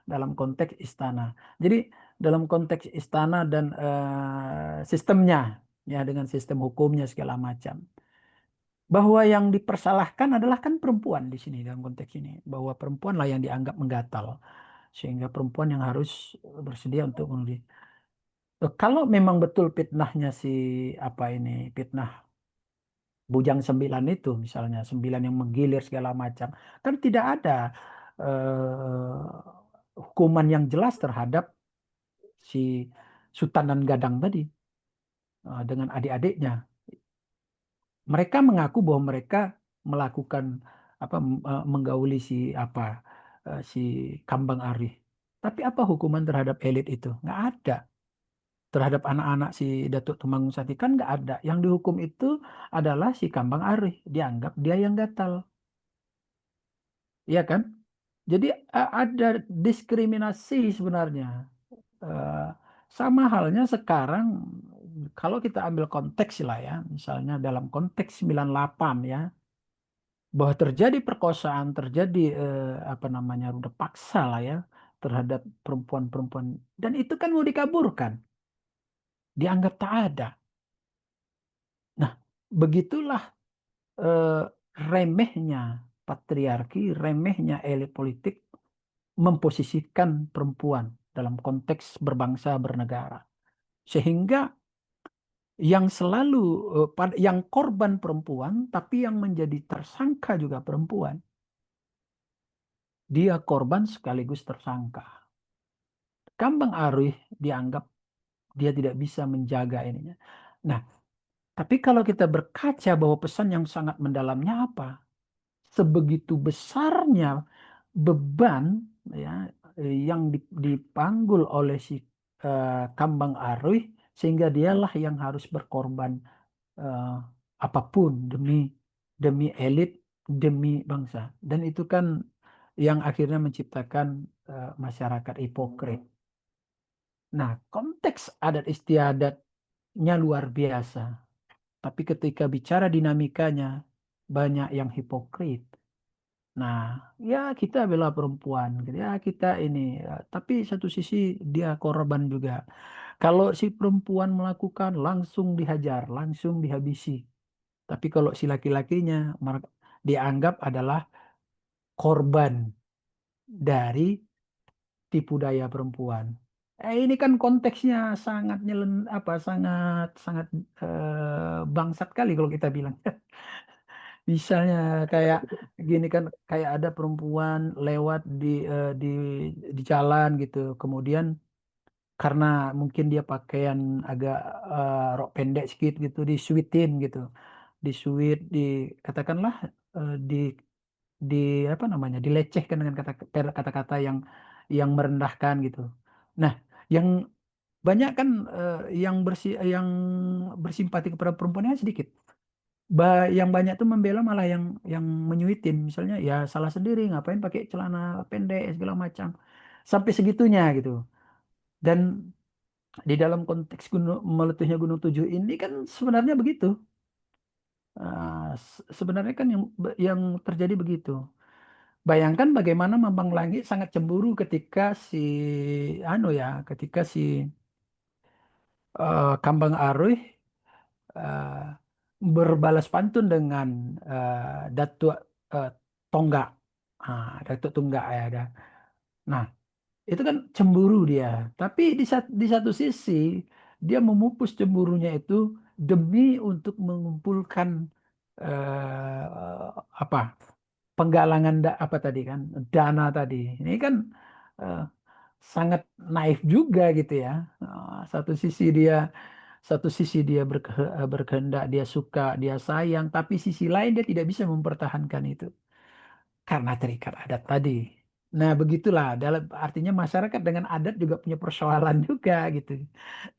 dalam konteks istana. Jadi dalam konteks istana dan sistemnya ya, dengan sistem hukumnya segala macam. Bahwa yang dipersalahkan adalah kan perempuan di sini, dalam konteks ini, bahwa perempuan lah yang dianggap menggatal, sehingga perempuan yang harus bersedia untuk meneliti. Kalau memang betul fitnahnya si apa ini, fitnah Bujang Sembilan itu, misalnya sembilan yang menggilir segala macam, kan tidak ada hukuman yang jelas terhadap si Sutanan Gadang tadi dengan adik-adiknya. Mereka mengaku bahwa mereka melakukan apa, menggauli si apa, si Kambang Arih. Tapi apa hukuman terhadap elit itu? Nggak ada. Terhadap anak-anak si Datuk Tumanggung Sati kan nggak ada. Yang dihukum itu adalah si Kambang Arih. Dianggap dia yang gatal. Iya kan? Jadi ada diskriminasi sebenarnya. Eh, Sama halnya sekarang, kalau kita ambil konteks lah ya, misalnya dalam konteks 98 ya, bahwa terjadi perkosaan, terjadi apa namanya, ruda paksa lah ya, terhadap perempuan-perempuan, dan itu kan mau dikaburkan, dianggap tak ada. Nah, begitulah eh, remehnya patriarki, remehnya elit politik memposisikan perempuan dalam konteks berbangsa bernegara, sehingga yang selalu yang korban perempuan, tapi yang menjadi tersangka juga perempuan. Dia korban sekaligus tersangka. Kambang Arih dianggap dia tidak bisa menjaga ininya. Nah, tapi kalau kita berkaca bahwa pesan yang sangat mendalamnya apa? Sebegitu besarnya beban ya yang dipanggul oleh si Kambang Arih, sehingga dialah yang harus berkorban eh, apapun demi demi elit, demi bangsa. Dan itu kan yang akhirnya menciptakan masyarakat hipokrit. Nah, konteks adat istiadatnya luar biasa. Tapi ketika bicara dinamikanya, banyak yang hipokrit. Nah, ya kita bela perempuan, gitu. Ya kita ini. Ya. Tapi satu sisi dia korban juga. Kalau si perempuan melakukan, langsung dihajar, langsung dihabisi. Tapi kalau si laki-lakinya dianggap adalah korban dari tipu daya perempuan. Ini kan konteksnya sangat sangat sangat bangsat kali kalau kita bilang. Misalnya kayak gini kan, kayak ada perempuan lewat di jalan gitu, kemudian karena mungkin dia pakaian agak rok pendek sedikit gitu, disuitin gitu, disuit, katakanlah di di apa namanya, dilecehkan dengan kata-kata yang merendahkan gitu. Nah, yang banyak kan yang bersimpati kepada perempuannya sedikit. Yang banyak tuh membela malah yang menyuitin, misalnya ya salah sendiri, ngapain pakai celana pendek segala macam, sampai segitunya gitu. Dan di dalam konteks meletusnya Gunung Tujuh ini kan sebenarnya begitu. Sebenarnya kan yang terjadi begitu. Bayangkan bagaimana Mambang Langit sangat cemburu ketika ketika si Kambang Aruy eh, berbalas pantun dengan Datuk eh, Tonggak. Datuk Tonggak ya ada. Nah, itu kan cemburu dia. Tapi di satu sisi dia memupus cemburunya itu demi untuk mengumpulkan apa, penggalangan apa tadi kan, dana tadi. Ini kan eh, sangat naif juga gitu ya. Satu sisi dia berkehendak, dia suka, dia sayang, tapi sisi lain dia tidak bisa mempertahankan itu karena terikat adat tadi. Nah, begitulah. Artinya masyarakat dengan adat juga punya persoalan juga gitu.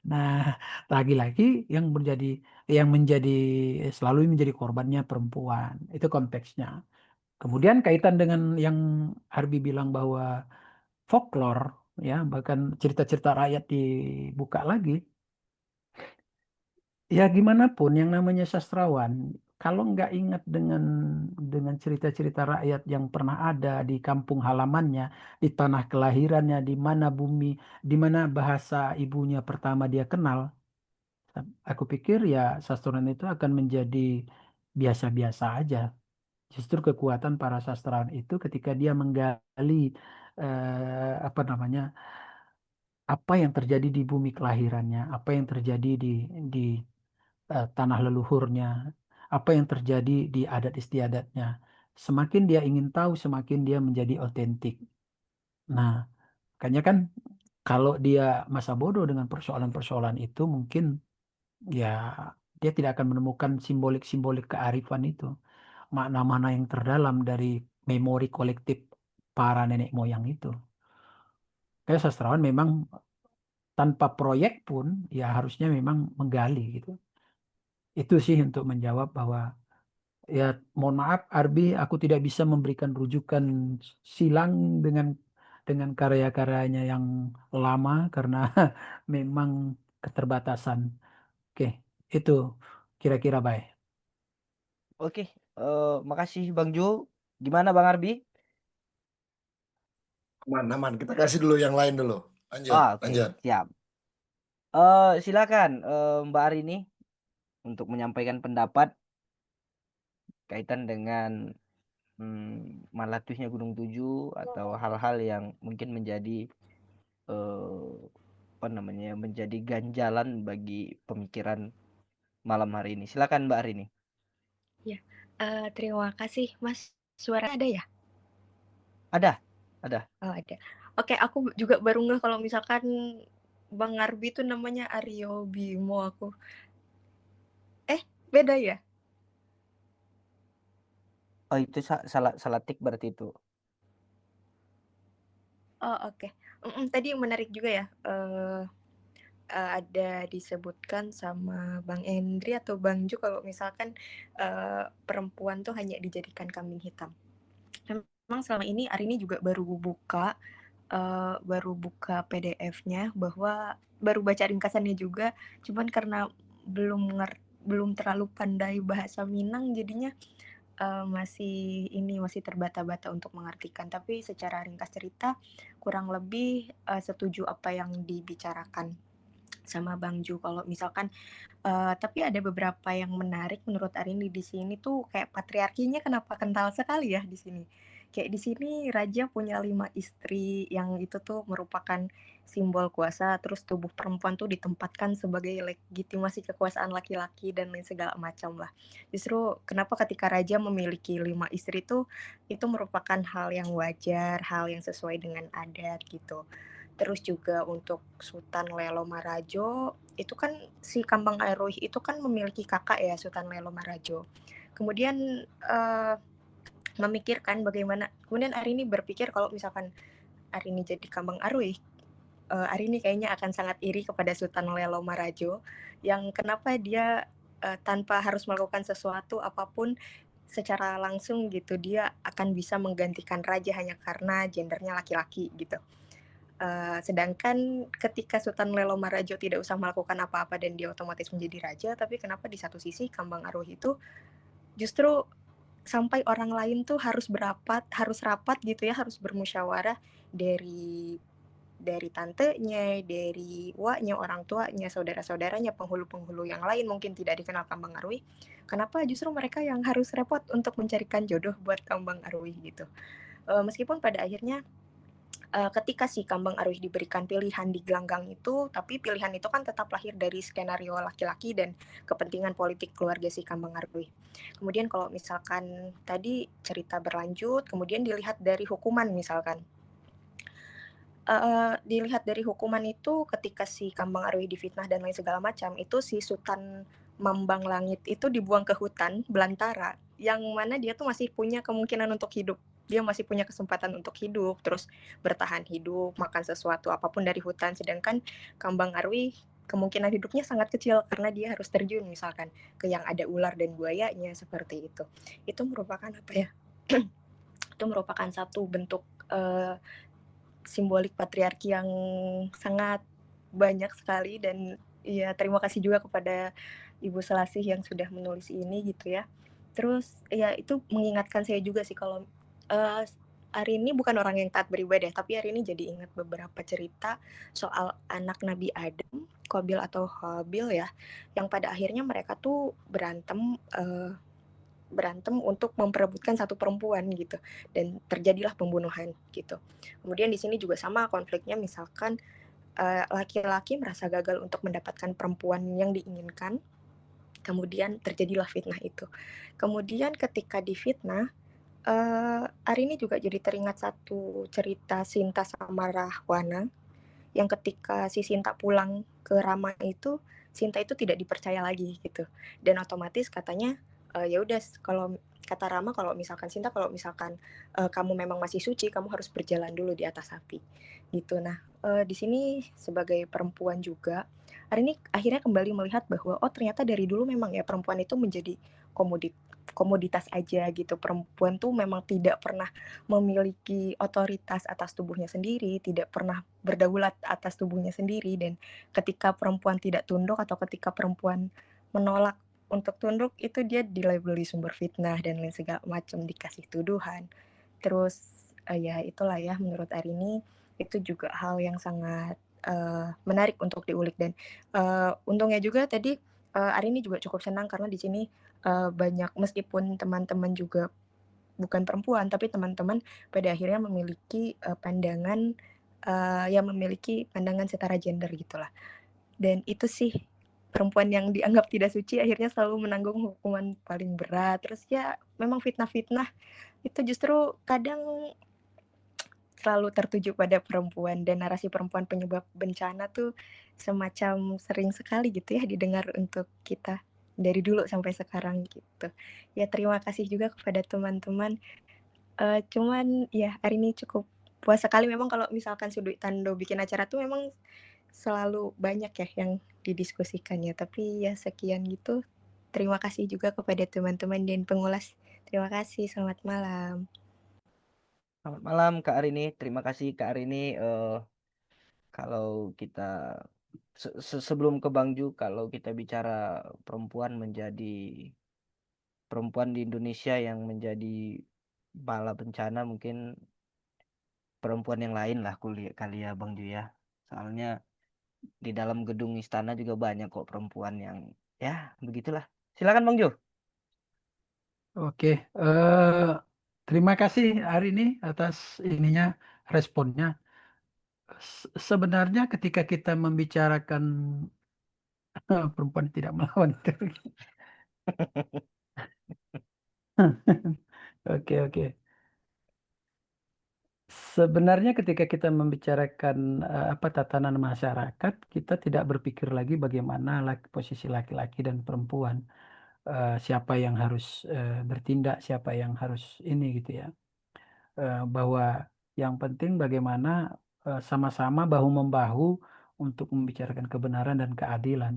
Nah, lagi-lagi yang menjadi selalu menjadi korbannya perempuan. Itu konteksnya. Kemudian kaitan dengan yang Arbi bilang bahwa folklore, ya, bahkan cerita-cerita rakyat dibuka lagi. Ya gimana pun yang namanya sastrawan, kalau nggak ingat dengan cerita-cerita rakyat yang pernah ada di kampung halamannya, di tanah kelahirannya, di mana di mana bahasa ibunya pertama dia kenal, aku pikir ya sastrawan itu akan menjadi biasa-biasa aja. Justru kekuatan para sastrawan itu ketika dia menggali apa namanya, apa yang terjadi di bumi kelahirannya, apa yang terjadi di tanah leluhurnya, apa yang terjadi di adat istiadatnya. Semakin dia ingin tahu, semakin dia menjadi otentik. Nah, makanya kan kalau dia masa bodoh dengan persoalan-persoalan itu, mungkin ya dia tidak akan menemukan simbolik-simbolik kearifan itu, makna-makna yang terdalam dari memori kolektif para nenek moyang itu. Kayak sastrawan memang tanpa proyek pun ya harusnya memang menggali gitu. Itu sih untuk menjawab bahwa ya, mohon maaf Arbi, aku tidak bisa memberikan rujukan silang dengan karya-karyanya yang lama karena memang keterbatasan. Oke, itu kira-kira baik. Oke, makasih Bang Jo. Gimana Bang Arbi? Aman. Kita kasih dulu yang lain dulu. Lanjut, Oke, lanjut. siap. Silakan Mbak Arini untuk menyampaikan pendapat kaitan dengan meletusnya Gunung Tujuh atau hal-hal yang mungkin menjadi eh, apa namanya, menjadi ganjalan bagi pemikiran malam hari ini. Silakan Mbak Arini. Ya, terima kasih Mas. Suara ada ya? Ada. Oh, ada. Oke, aku juga baru ngeh kalau misalkan Bang Arbi itu namanya Aryo Bimo aku. Beda ya? Oh, itu salah tik berarti itu. Oh, oke. Tadi menarik juga ya. Ada disebutkan sama Bang Endri atau Bang Ju kalau misalkan perempuan tuh hanya dijadikan kambing hitam. Memang selama ini Arini juga baru buka PDF-nya, bahwa baru baca ringkasannya juga, cuman karena belum terlalu pandai bahasa Minang, jadinya masih terbata-bata untuk mengartikan. Tapi secara ringkas cerita kurang lebih setuju apa yang dibicarakan sama Bang Ju. Kalau misalkan tapi ada beberapa yang menarik menurut Arini di sini tuh, kayak patriarkinya kenapa kental sekali ya di sini. Kayak di sini raja punya 5 istri yang itu tuh merupakan simbol kuasa, terus tubuh perempuan tuh ditempatkan sebagai legitimasi kekuasaan laki-laki dan lain segala macam lah. Justru kenapa ketika raja memiliki 5 istri tuh itu merupakan hal yang wajar, hal yang sesuai dengan adat gitu. Terus juga untuk Sultan Lelo Marajo, itu kan si Kambang Aruy itu kan memiliki kakak ya, Sultan Lelo Marajo. Kemudian memikirkan bagaimana, kemudian Arini berpikir kalau misalkan Arini jadi Kambang Aruy, Arini kayaknya akan sangat iri kepada Sultan Lelo Marajo, yang kenapa dia tanpa harus melakukan sesuatu apapun secara langsung gitu, dia akan bisa menggantikan raja hanya karena gendernya laki-laki gitu. Sedangkan ketika Sultan Lelo Marajo tidak usah melakukan apa-apa dan dia otomatis menjadi raja, tapi kenapa di satu sisi Kambang Aruy itu justru sampai orang lain tuh harus rapat gitu ya, harus bermusyawarah dari tantenya, dari waknya, orang tuanya, saudara-saudaranya, penghulu-penghulu yang lain mungkin tidak dikenal Kambang Aruy. Kenapa justru mereka yang harus repot untuk mencarikan jodoh buat Kambang Aruy gitu. Meskipun pada akhirnya ketika si Kambang Aruy diberikan pilihan di gelanggang itu, tapi pilihan itu kan tetap lahir dari skenario laki-laki dan kepentingan politik keluarga si Kambang Aruy. Kemudian kalau misalkan tadi cerita berlanjut, kemudian dilihat dari hukuman misalkan. Dilihat dari hukuman itu ketika si Kambang Aruy difitnah dan lain segala macam, itu si Sultan Mambang Langit itu dibuang ke hutan belantara, yang mana dia tuh masih punya kemungkinan untuk hidup. Dia masih punya kesempatan untuk hidup, terus bertahan hidup, makan sesuatu apapun dari hutan. Sedangkan Kambang Aruy kemungkinan hidupnya sangat kecil karena dia harus terjun misalkan ke yang ada ular dan buayanya seperti itu. Itu merupakan apa ya? Itu merupakan satu bentuk simbolik patriarki yang sangat banyak sekali, dan ya terima kasih juga kepada Ibu Selasih yang sudah menulis ini gitu ya. Terus ya itu mengingatkan saya juga sih kalau hari ini bukan orang yang taat beribadah, tapi hari ini jadi ingat beberapa cerita soal anak Nabi Adam, Qabil atau Habil ya, yang pada akhirnya mereka tuh berantem untuk memperebutkan satu perempuan gitu, dan terjadilah pembunuhan gitu. Kemudian di sini juga sama konfliknya, misalkan laki-laki merasa gagal untuk mendapatkan perempuan yang diinginkan, kemudian terjadilah fitnah itu. Kemudian ketika difitnah, hari ini juga jadi teringat satu cerita Sinta sama Rahwana, yang ketika si Sinta pulang ke Rama itu, Sinta itu tidak dipercaya lagi gitu. Dan otomatis katanya, ya udah kalau kata Rama, kalau misalkan Sinta, kalau misalkan kamu memang masih suci, kamu harus berjalan dulu di atas api gitu. Nah, di sini sebagai perempuan juga, hari ini akhirnya kembali melihat bahwa oh ternyata dari dulu memang ya perempuan itu menjadi komoditas aja gitu. Perempuan tuh memang tidak pernah memiliki otoritas atas tubuhnya sendiri, tidak pernah berdaulat atas tubuhnya sendiri, dan ketika perempuan tidak tunduk atau ketika perempuan menolak untuk tunduk, itu dia dilabeli sumber fitnah dan lain segala macam, dikasih tuduhan. Terus ya itulah ya, menurut Arini itu juga hal yang sangat menarik untuk diulik. Dan untungnya juga tadi Arini juga cukup senang karena di sini banyak, meskipun teman-teman juga bukan perempuan, tapi teman-teman pada akhirnya memiliki pandangan setara gender gitulah. Dan itu sih, perempuan yang dianggap tidak suci akhirnya selalu menanggung hukuman paling berat. Terus ya memang fitnah-fitnah itu justru kadang selalu tertuju pada perempuan, dan narasi perempuan penyebab bencana tuh semacam sering sekali gitu ya didengar untuk kita dari dulu sampai sekarang gitu. Ya terima kasih juga kepada teman-teman. Cuman ya hari ini cukup puas sekali, memang kalau misalkan Sudut Tando bikin acara tuh memang selalu banyak ya yang didiskusikannya. Tapi ya sekian gitu. Terima kasih juga kepada teman-teman dan pengulas. Terima kasih, selamat malam. Selamat malam Kak Arini. Terima kasih Kak Arini. Kalau kita sebelum ke Bang Ju, kalau kita bicara perempuan di Indonesia yang menjadi bala bencana, mungkin perempuan yang lain lah kali ya Bang Ju ya. Soalnya di dalam gedung istana juga banyak kok perempuan yang ya begitulah. Silakan Bang Ju. Oke, Terima kasih hari ini atas ininya responnya. Sebenarnya ketika kita membicarakan perempuan tidak melawan itu. Oke, oke. Sebenarnya ketika kita membicarakan apa tatanan masyarakat, kita tidak berpikir lagi bagaimana posisi laki-laki dan perempuan, siapa yang harus bertindak, siapa yang harus ini gitu ya. Bahwa yang penting bagaimana sama-sama bahu-membahu untuk membicarakan kebenaran dan keadilan.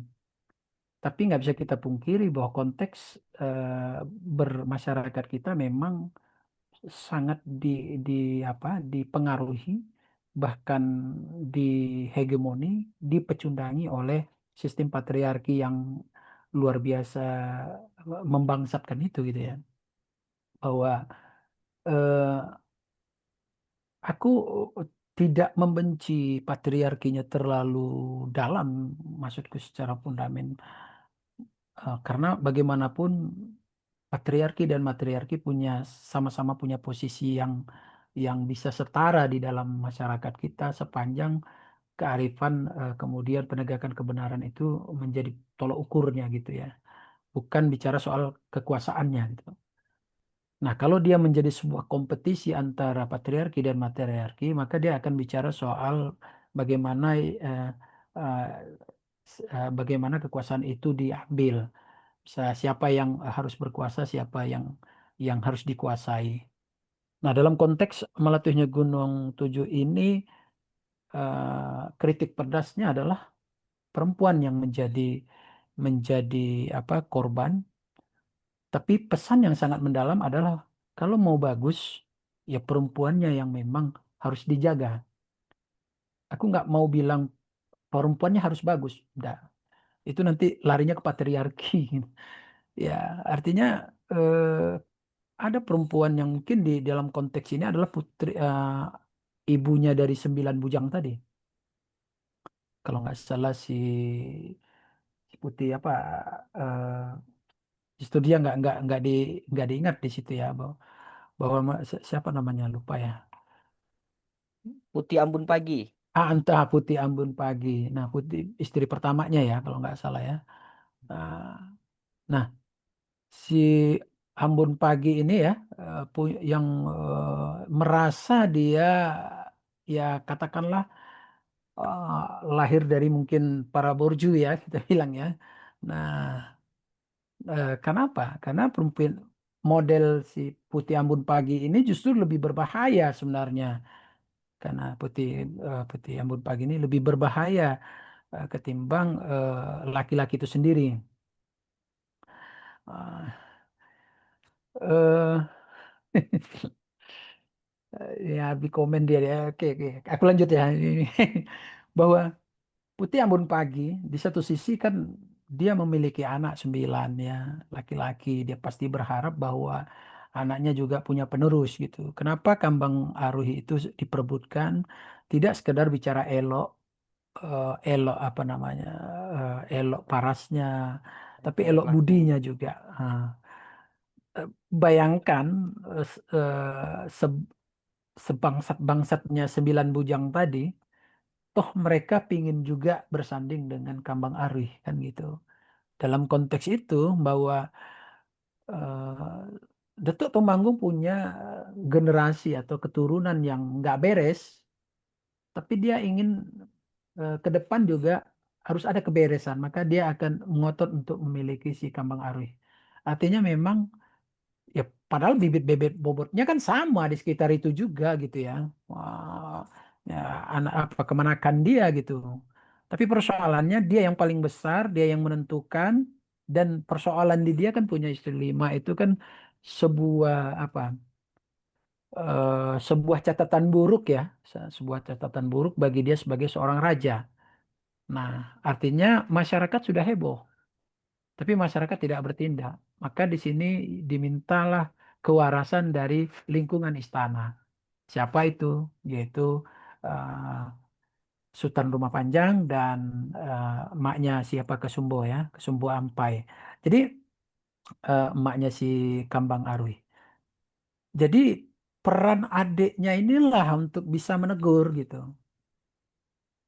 Tapi nggak bisa kita pungkiri bahwa konteks bermasyarakat kita memang sangat di apa dipengaruhi, bahkan dihegemoni, dipecundangi oleh sistem patriarki yang luar biasa membangsatkan itu gitu ya. Bahwa eh, aku tidak membenci patriarkinya terlalu dalam, maksudku secara fundamental. Karena bagaimanapun patriarki dan matriarki sama-sama punya posisi yang bisa setara di dalam masyarakat kita sepanjang kearifan kemudian penegakan kebenaran itu menjadi tolok ukurnya gitu ya. Bukan bicara soal kekuasaannya gitu. Nah, kalau dia menjadi sebuah kompetisi antara patriarki dan matriarki, maka dia akan bicara soal bagaimana eh, eh, bagaimana kekuasaan itu diambil. Siapa yang harus berkuasa, siapa yang harus dikuasai. Nah, dalam konteks meletusnya Gunung Tujuh ini, kritik pedasnya adalah perempuan yang menjadi apa korban. Tapi pesan yang sangat mendalam adalah kalau mau bagus, ya perempuannya yang memang harus dijaga. Aku nggak mau bilang perempuannya harus bagus, enggak. Itu nanti larinya ke patriarki. Ya, artinya ada perempuan yang mungkin di dalam konteks ini adalah ibunya dari 9 bujang tadi. Kalau nggak salah si Putih apa eh itu dia nggak diingat di situ ya bahwa siapa namanya lupa ya. Putih Ambun Pagi. Entah Putih Ambun Pagi. Nah, Putih istri pertamanya ya kalau nggak salah ya. Nah, nah, si Ambon Pagi ini ya yang merasa dia ya katakanlah lahir dari mungkin para borju ya kita bilang ya. Nah, kenapa? Karena perempuan model si Putih Ambon Pagi ini justru lebih berbahaya sebenarnya. Karena Putih Ambon Pagi ini lebih berbahaya ketimbang laki-laki itu sendiri. Ah, eh ya habis komen dia ya. Oke, oke. Aku lanjut ya. Ini bahwa Putih Ambon Pagi di satu sisi kan dia memiliki anak 9 ya, laki-laki. Dia pasti berharap bahwa anaknya juga punya penerus gitu. Kenapa Kambang Aruhi itu diperebutkan? Tidak sekedar bicara elok, elok apa namanya, elok parasnya, tapi Tingkah elok laku. budinya juga. Nah, bayangkan sebangsat-bangsatnya 9 bujang tadi, toh mereka pingin juga bersanding dengan Kambang Arih kan gitu. Dalam konteks itu bahwa eh, Datuk Tumanggung punya generasi atau keturunan yang nggak beres, tapi dia ingin ke depan juga harus ada keberesan, maka dia akan ngotot untuk memiliki si Kambang Arih. Artinya memang ya padahal bibit-bibit bobotnya kan sama di sekitar itu juga gitu ya. Wah, ya anak apa kemenakan dia gitu. Tapi persoalannya dia yang paling besar, dia yang menentukan dan persoalan di dia kan punya istri 5 itu kan sebuah apa? Sebuah catatan buruk ya, sebuah catatan buruk bagi dia sebagai seorang raja. Nah, artinya masyarakat sudah heboh, tapi masyarakat tidak bertindak. Maka di sini dimintalah kewarasan dari lingkungan istana. Siapa itu? Yaitu eh, Sultan Rumah Panjang dan emaknya siapa Kesumbo ya, Kesumbo Ampai. Jadi emaknya si Kambang Arui. Jadi peran adiknya inilah untuk bisa menegur gitu.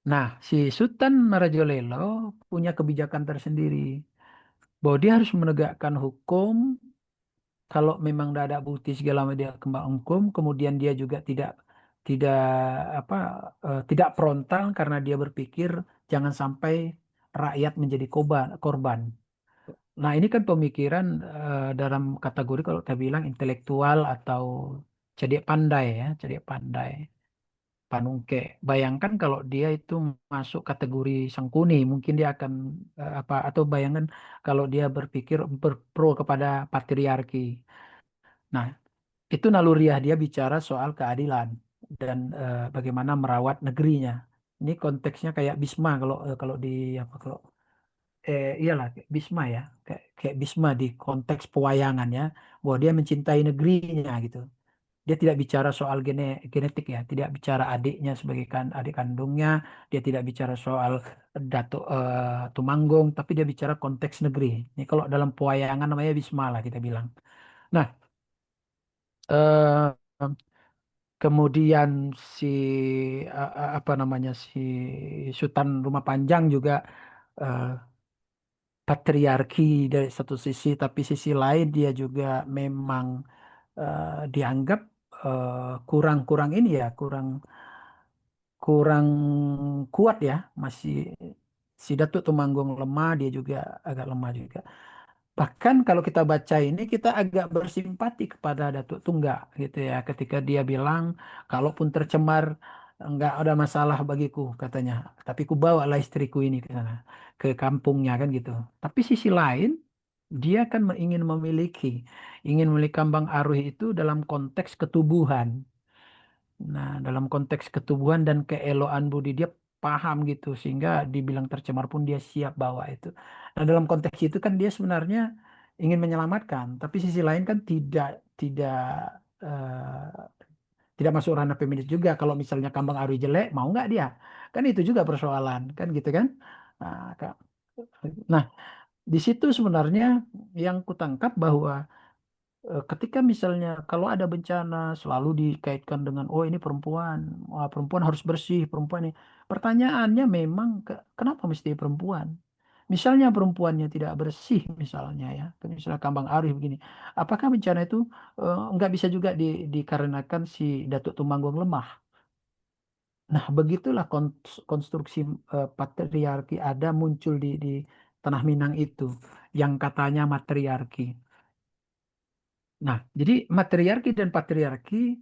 Nah, si Sultan Marajolelo punya kebijakan tersendiri bahwa dia harus menegakkan hukum. Kalau memang tidak ada bukti segala macam dia kembang hukum, kemudian dia juga tidak apa tidak frontal karena dia berpikir jangan sampai rakyat menjadi korban. Nah, ini kan pemikiran dalam kategori kalau kita bilang intelektual atau cerdik pandai ya, cerdik pandai. Panungke. Bayangkan kalau dia itu masuk kategori Sangkuni, mungkin dia akan apa atau bayangkan kalau dia berpikir berpro kepada patriarki. Nah, itu naluriah dia bicara soal keadilan dan bagaimana merawat negerinya. Ini konteksnya kayak Bisma kalau di apa kalau iyalah kayak Bisma ya, kayak Bisma di konteks pewayangan ya, bahwa dia mencintai negerinya gitu. Dia tidak bicara soal genetik ya, tidak bicara adiknya sebagai adik kandungnya, dia tidak bicara soal Datuk Tumanggung, tapi dia bicara konteks negeri. Ini kalau dalam pewayangan namanya Bisma lah kita bilang. Nah, eh, kemudian si apa namanya si Sultan Rumah Panjang juga eh, patriarki dari satu sisi, tapi sisi lain dia juga memang dianggap kurang-kurang ini ya, kurang kurang kuat ya, masih si Datuk Tumanggung lemah, dia juga agak lemah juga. Bahkan kalau kita baca ini kita agak bersimpati kepada Datuk Tungga gitu ya ketika dia bilang kalaupun tercemar nggak ada masalah bagiku katanya tapi ku bawalah istriku ini ke sana ke kampungnya kan gitu. Tapi sisi lain dia kan ingin memiliki Kambang Aruh itu dalam konteks ketubuhan. Nah, dalam konteks ketubuhan dan keeloan budi dia paham gitu sehingga dibilang tercemar pun dia siap bawa itu. Nah, dalam konteks itu kan dia sebenarnya ingin menyelamatkan, tapi sisi lain kan tidak tidak masuk ranah feminis juga. Kalau misalnya Kambang Aruy jelek, mau nggak dia? Kan itu juga persoalan, kan gitu kan? Nah, nah, di situ sebenarnya yang kutangkap bahwa ketika misalnya kalau ada bencana selalu dikaitkan dengan oh ini perempuan, wah, perempuan harus bersih, perempuan ini. Pertanyaannya memang kenapa mesti perempuan? Misalnya perempuannya tidak bersih misalnya ya, misalnya Kambang Arif begini, apakah bencana itu nggak bisa juga dikarenakan si Datuk Tumanggung lemah? Nah begitulah konstruksi patriarki ada muncul di Tanah Minang itu, yang katanya matriarki. Nah, jadi matriarki dan patriarki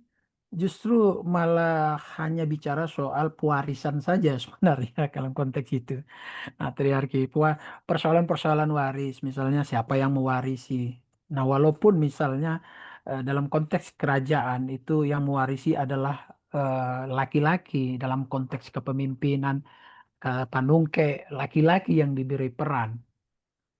justru malah hanya bicara soal pewarisan saja sebenarnya dalam konteks itu. Matriarki, persoalan-persoalan waris, misalnya siapa yang mewarisi. Nah, walaupun misalnya dalam konteks kerajaan itu yang mewarisi adalah laki-laki dalam konteks kepemimpinan Panungke, laki-laki yang diberi peran.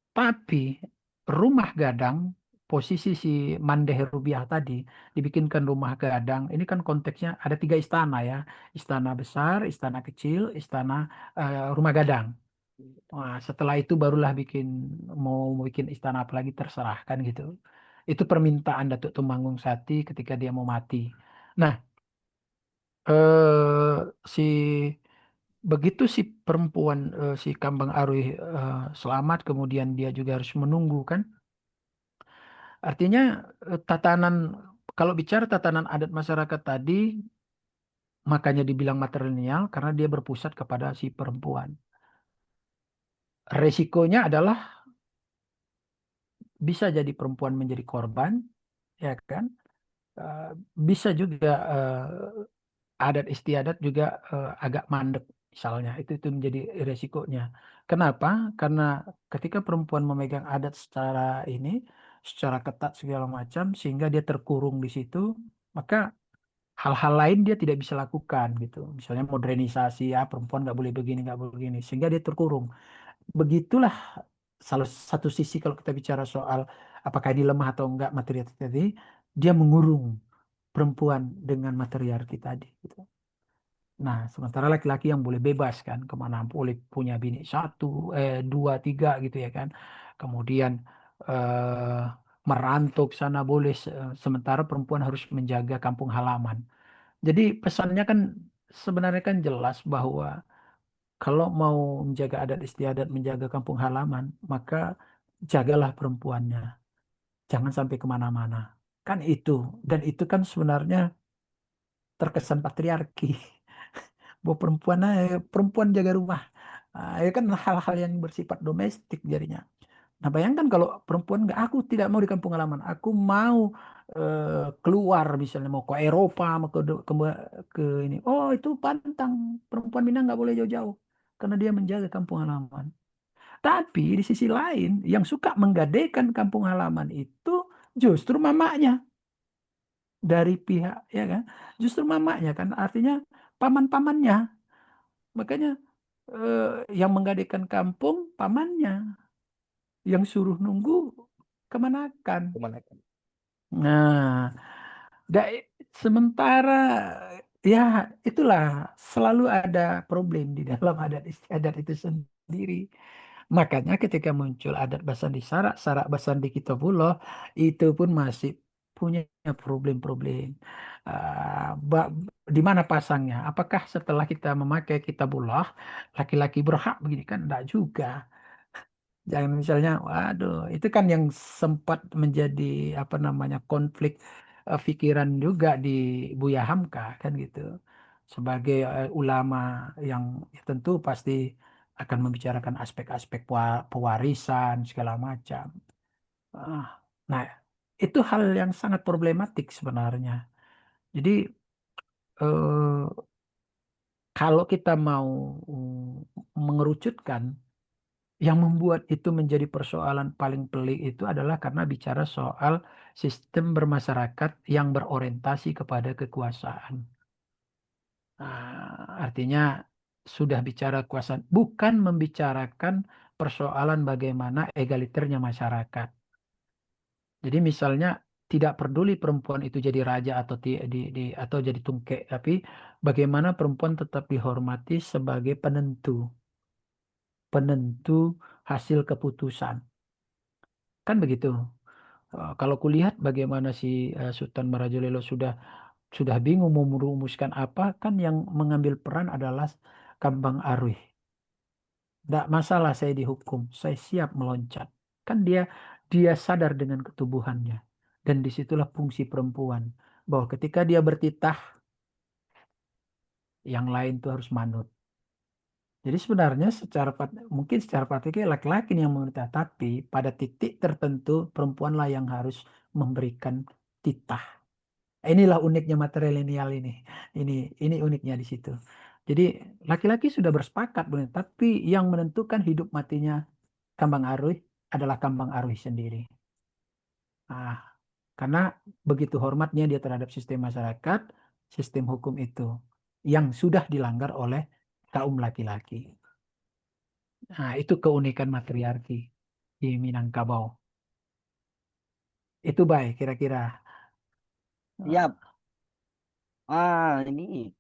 Tapi rumah gadang, posisi si Mandeh Rubiah tadi, dibikinkan rumah gadang. Ini kan konteksnya ada 3 istana ya. Istana besar, istana kecil, istana rumah gadang. Wah, setelah itu barulah mau bikin istana apa lagi terserah kan gitu. Itu permintaan Datuk Tumanggung Sati ketika dia mau mati. Nah, si begitu si perempuan si Kambang Aruy selamat, kemudian dia juga harus menunggu kan. Artinya tatanan kalau bicara tatanan adat masyarakat tadi makanya dibilang matrilineal karena dia berpusat kepada si perempuan. Resikonya adalah bisa jadi perempuan menjadi korban, ya kan? Eh, Bisa juga adat istiadat juga agak mandek misalnya. Itu menjadi resikonya. Kenapa? Karena ketika perempuan memegang adat secara ketat segala macam sehingga dia terkurung di situ, maka hal-hal lain dia tidak bisa lakukan gitu. Misalnya modernisasi ya perempuan nggak boleh begini nggak boleh begini sehingga dia terkurung. Begitulah salah satu sisi kalau kita bicara soal apakah ini lemah atau enggak matriarki tadi, dia mengurung perempuan dengan matriarki tadi. Gitu. Nah, sementara laki-laki yang boleh bebas kan, kemana boleh punya bini satu, dua, tiga gitu ya kan. Kemudian merantau ke sana boleh, sementara perempuan harus menjaga kampung halaman. Jadi pesannya kan sebenarnya kan jelas bahwa kalau mau menjaga adat istiadat, menjaga kampung halaman, maka jagalah perempuannya. Jangan sampai kemana-mana. Kan itu. Dan itu kan sebenarnya terkesan patriarki. Bahwa perempuan jaga rumah. Ya kan hal-hal yang bersifat domestik jadinya. Nah, bayangkan kalau perempuan nggak, aku tidak mau di kampung halaman, aku mau keluar, misalnya mau ke Eropa, mau ke ini. Oh, itu pantang, perempuan Minang nggak boleh jauh-jauh karena dia menjaga kampung halaman. Tapi di sisi lain, yang suka menggadaikan kampung halaman itu justru mamanya dari pihak, ya kan? Justru mamanya kan, artinya paman-pamannya. Makanya yang menggadaikan kampung pamannya, yang suruh nunggu kemanakan. Kemana? Nah, sementara ya itulah selalu ada problem di dalam adat istiadat itu sendiri. Makanya ketika muncul adat Basandi Sarak, Sarak Basandi Kitabuloh, itu pun masih punya problem-problem. Di mana pasangnya? Apakah setelah kita memakai Kitabullah, laki-laki berhak begini kan? Enggak juga. Jangan misalnya, waduh, itu kan yang sempat menjadi apa namanya konflik pikiran juga di Buya Hamka kan gitu. Sebagai ulama yang ya tentu pasti akan membicarakan aspek-aspek pewarisan segala macam. Ah, Nah, itu hal yang sangat problematik sebenarnya. Jadi eh, kalau kita mau mengerucutkan, yang membuat itu menjadi persoalan paling pelik itu adalah karena bicara soal sistem bermasyarakat yang berorientasi kepada kekuasaan. Artinya sudah bicara kekuasaan, bukan membicarakan persoalan bagaimana egaliternya masyarakat. Jadi misalnya tidak peduli perempuan itu jadi raja atau atau jadi tungkek, tapi bagaimana perempuan tetap dihormati sebagai penentu hasil keputusan. Kan begitu. Kalau kulihat bagaimana si Sultan Marajulelo sudah bingung mau merumuskan apa, kan yang mengambil peran adalah Kambang Arwih. Tidak masalah saya dihukum, saya siap meloncat. Kan dia sadar dengan ketubuhannya. Dan disitulah fungsi perempuan. Bahwa ketika dia bertitah, yang lain tuh harus manut. Jadi sebenarnya mungkin secara praktiknya laki-laki yang memerintah, tapi pada titik tertentu perempuanlah yang harus memberikan titah. Inilah uniknya matrilineal ini. Ini uniknya di situ. Jadi laki-laki sudah bersepakat, tapi yang menentukan hidup matinya Kambang Arwih adalah Kambang Arwih sendiri. Nah, karena begitu hormatnya dia terhadap sistem masyarakat, sistem hukum itu yang sudah dilanggar oleh kaum laki-laki. Nah, itu keunikan matriarki di Minangkabau. Itu baik kira-kira. Siap. Ini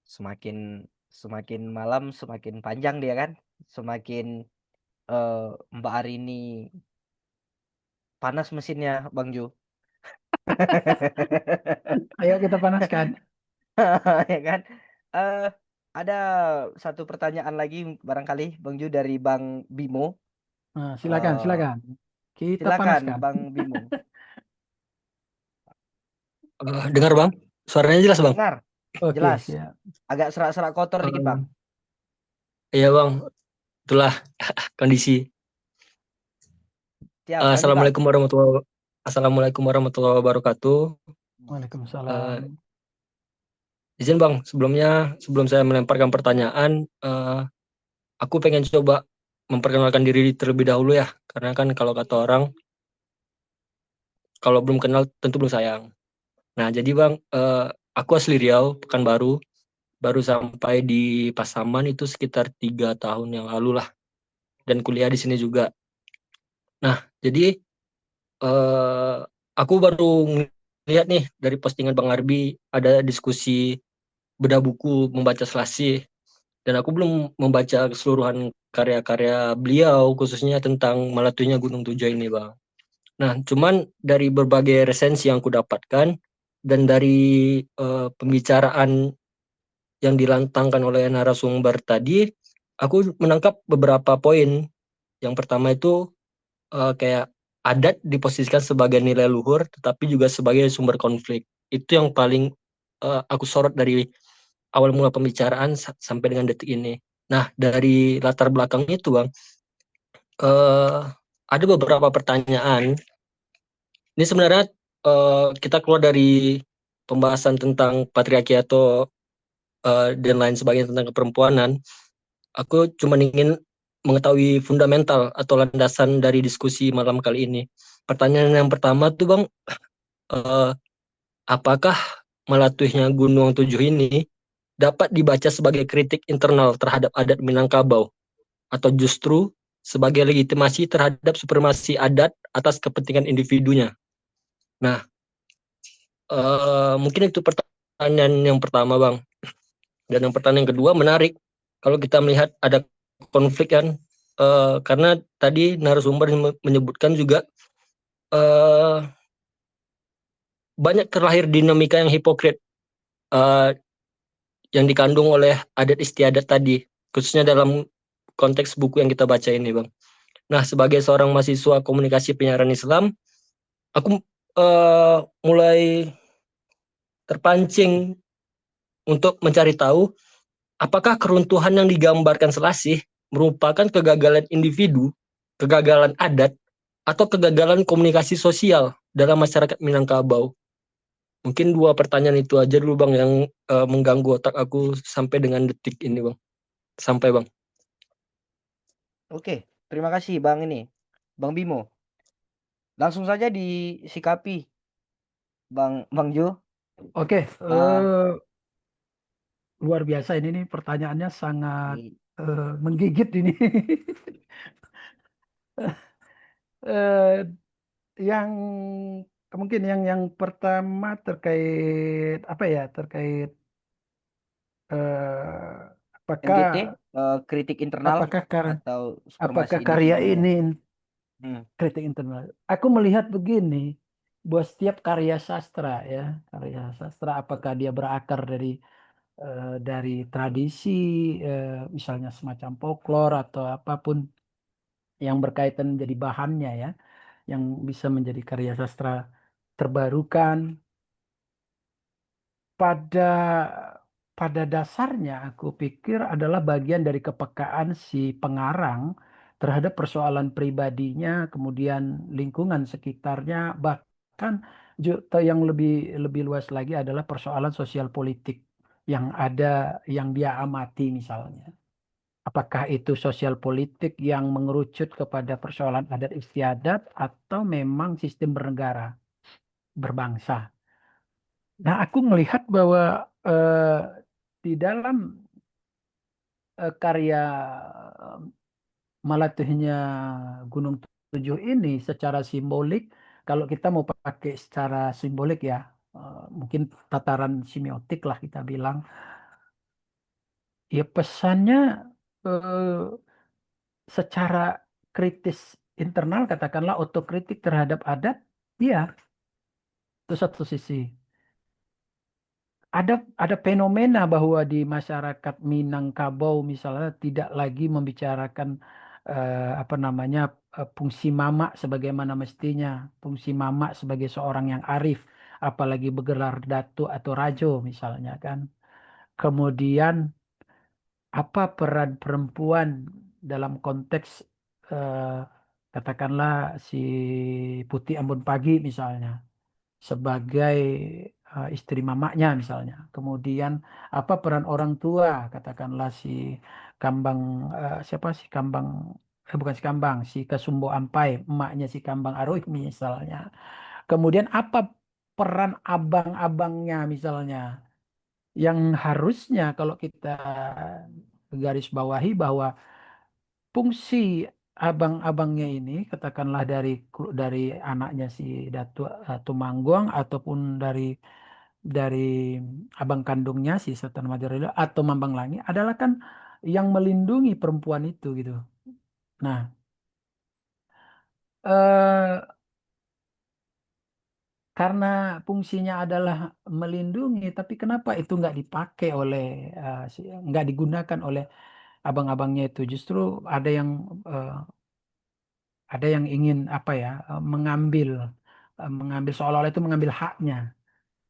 semakin semakin malam semakin panjang dia kan. Semakin Mbak Arini panas mesinnya, Bang Ju. Ayo kita panaskan. Ya kan? Eh ada satu pertanyaan lagi barangkali Bang Ju dari Bang Bimo. Nah, silakan, Eh silakan. Kita silakan panaskan. Bang Bimo. Dengar Bang, suaranya jelas Bang. Dengar, Oke, jelas. siap. Agak serak-serak kotor dikit Bang. Iya Bang, itulah kondisi. Siap, lanjut Bang. Assalamualaikum warahmatullahi wabarakatuh. Waalaikumsalam. Izin Bang, sebelum saya melemparkan pertanyaan, aku pengen coba memperkenalkan diri terlebih dahulu ya, karena kan kalau kata orang, kalau belum kenal tentu belum sayang. Nah jadi Bang, aku asli Riau, Pekanbaru, baru sampai di Pasaman itu sekitar 3 tahun yang lalu lah, dan kuliah di sini juga. Nah jadi aku baru lihat nih dari postingan Bang Arbi ada diskusi bedah buku membaca Selasih, dan aku belum membaca keseluruhan karya-karya beliau khususnya tentang Malatunya Gunung Tujuh ini Bang. Nah, cuman dari berbagai resensi yang aku dapatkan dan dari pembicaraan yang dilantangkan oleh narasumber tadi, aku menangkap beberapa poin. Yang pertama itu kayak adat diposisikan sebagai nilai luhur, tetapi juga sebagai sumber konflik. Itu yang paling aku sorot dari awal mula pembicaraan sampai dengan detik ini. Nah, dari latar belakang itu, Bang, ada beberapa pertanyaan. Ini sebenarnya kita keluar dari pembahasan tentang patriarki atau dan lain sebagainya tentang keperempuanan. Aku cuma ingin mengetahui fundamental atau landasan dari diskusi malam kali ini. Pertanyaan yang pertama tuh, Bang, apakah melatuhnya Gunung Tujuh ini dapat dibaca sebagai kritik internal terhadap adat Minangkabau atau justru sebagai legitimasi terhadap supremasi adat atas kepentingan individunya? Nah, mungkin itu pertanyaan yang pertama, Bang. Dan yang pertanyaan yang kedua menarik kalau kita melihat ada konflik kan, karena tadi narasumber menyebutkan juga banyak terlahir dinamika yang hipokrit yang dikandung oleh adat istiadat tadi, khususnya dalam konteks buku yang kita baca ini, Bang. Nah, sebagai seorang mahasiswa komunikasi penyiaran Islam, aku mulai terpancing untuk mencari tahu apakah keruntuhan yang digambarkan Selasih merupakan kegagalan individu, kegagalan adat, atau kegagalan komunikasi sosial dalam masyarakat Minangkabau. Mungkin dua pertanyaan itu aja dulu, Bang, yang mengganggu otak aku sampai dengan detik ini, Bang. Sampai, Bang. Oke, terima kasih Bang Bang Bimo. Langsung saja disikapi Bang Jo. Oke, Ah, luar biasa ini nih pertanyaannya sangat i- menggigit ini. Eh, yang mungkin yang pertama terkait apa ya, terkait apakah NGT, kritik internal apakah atau supremasi apakah karya individu. ini Hmm, kritik internal? Aku melihat begini, bahwa setiap karya sastra ya, karya sastra apakah dia berakar dari tradisi, misalnya semacam folklore atau apapun yang berkaitan menjadi bahannya ya, yang bisa menjadi karya sastra terbarukan, pada pada dasarnya aku pikir adalah bagian dari kepekaan si pengarang terhadap persoalan pribadinya, kemudian lingkungan sekitarnya, bahkan yang lebih lebih luas lagi adalah persoalan sosial politik yang ada, yang dia amati misalnya. Apakah itu sosial politik yang mengerucut kepada persoalan adat istiadat atau memang sistem bernegara, berbangsa. Nah, aku melihat bahwa di dalam karya eh, Malatuhnya Gunung Tujuh ini secara simbolik, kalau kita mau pakai secara simbolik ya, mungkin tataran semiotik lah kita bilang, ya pesannya eh, secara kritis internal, katakanlah otokritik terhadap adat, iya, itu satu sisi. Ada fenomena bahwa di masyarakat Minangkabau misalnya tidak lagi membicarakan apa namanya, fungsi mama sebagaimana mestinya, fungsi mama sebagai seorang yang arif, apalagi bergelar datu atau rajo misalnya kan. Kemudian apa peran perempuan dalam konteks eh, katakanlah si Putih Ambon Pagi misalnya sebagai istri mamaknya misalnya. Kemudian apa peran orang tua, katakanlah si Kambang, siapa si Kambang, bukan si Kambang, si Kasumbo Ampai, emaknya si Kambang Aruy misalnya. Kemudian apa peran abang-abangnya misalnya, yang harusnya kalau kita garis bawahi bahwa fungsi abang-abangnya ini, katakanlah dari anaknya si Datu Tumanggung ataupun dari abang kandungnya si Sultan Majorelo atau Mambang Langi, adalah kan yang melindungi perempuan itu gitu. Nah, eh, karena fungsinya adalah melindungi, tapi kenapa itu nggak dipakai oleh nggak digunakan oleh abang-abangnya itu? Justru ada yang eh, ingin apa ya, mengambil seolah-olah itu mengambil haknya.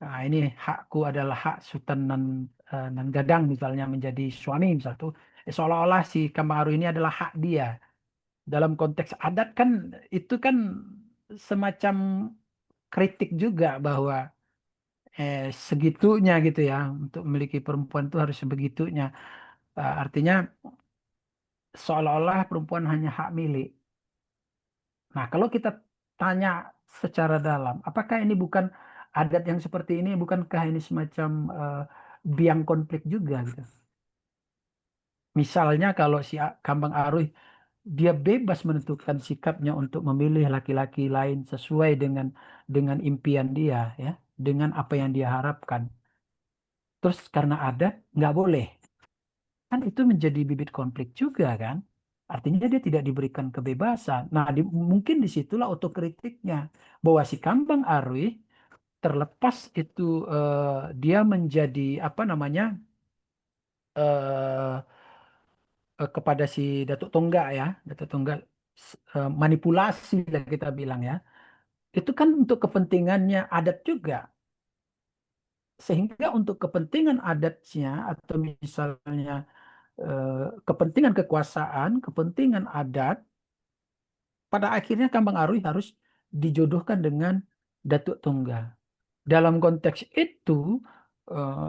Nah, ini hakku adalah hak Sultan Nan Gadang misalnya menjadi suami misal tuh, seolah-olah si Kamaru ini adalah hak dia. Dalam konteks adat kan itu kan semacam kritik juga bahwa segitunya gitu ya, untuk memiliki perempuan itu harus sebegitunya. Artinya seolah-olah perempuan hanya hak milik. Nah, kalau kita tanya secara dalam, apakah ini bukan adat yang seperti ini, bukankah ini semacam biang konflik juga gitu. Misalnya kalau si Kambang Aruy dia bebas menentukan sikapnya untuk memilih laki-laki lain sesuai dengan impian dia ya, dengan apa yang dia harapkan. Terus karena adat nggak boleh. Kan itu menjadi bibit konflik juga kan. Artinya dia tidak diberikan kebebasan. Nah, mungkin disitulah otokritiknya. Bahwa si Kambang Aruy terlepas itu dia menjadi apa namanya eh kepada si Datuk Tonggak ya. Datuk Tonggak manipulasi lah kita bilang ya. Itu kan untuk kepentingannya adat juga. Sehingga untuk kepentingan adatnya atau misalnya kepentingan kekuasaan, kepentingan adat, pada akhirnya Kambang Aruy harus dijodohkan dengan Datuk Tunggal. Dalam konteks itu,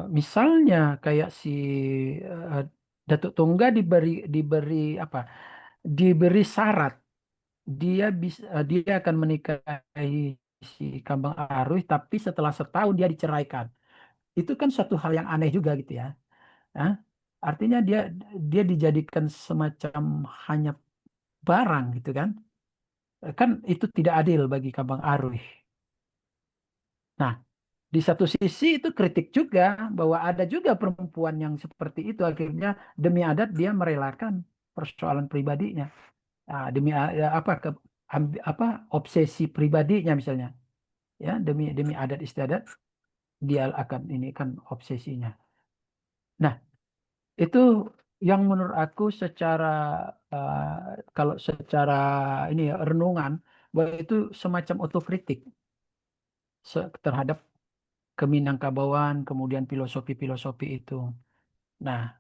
misalnya kayak si eh, Datuk Tunggal diberi apa? Diberi syarat dia akan menikahi si Kambang Aruy, tapi setelah setahun dia diceraikan. Itu kan suatu hal yang aneh juga gitu ya. Nah, artinya dia dia dijadikan semacam hanya barang gitu kan. Kan itu tidak adil bagi Kambang Aruy. Nah, di satu sisi itu kritik juga bahwa ada juga perempuan yang seperti itu akhirnya demi adat dia merelakan persoalan pribadinya. Nah, demi apa apa obsesi pribadinya misalnya ya, demi demi adat istiadat dia akan ini kan obsesinya. Nah, itu yang menurut aku secara eh, kalau secara ini ya, renungan bahwa itu semacam otokritik terhadap Keminangkabauan, kemudian filosofi-filosofi itu. Nah,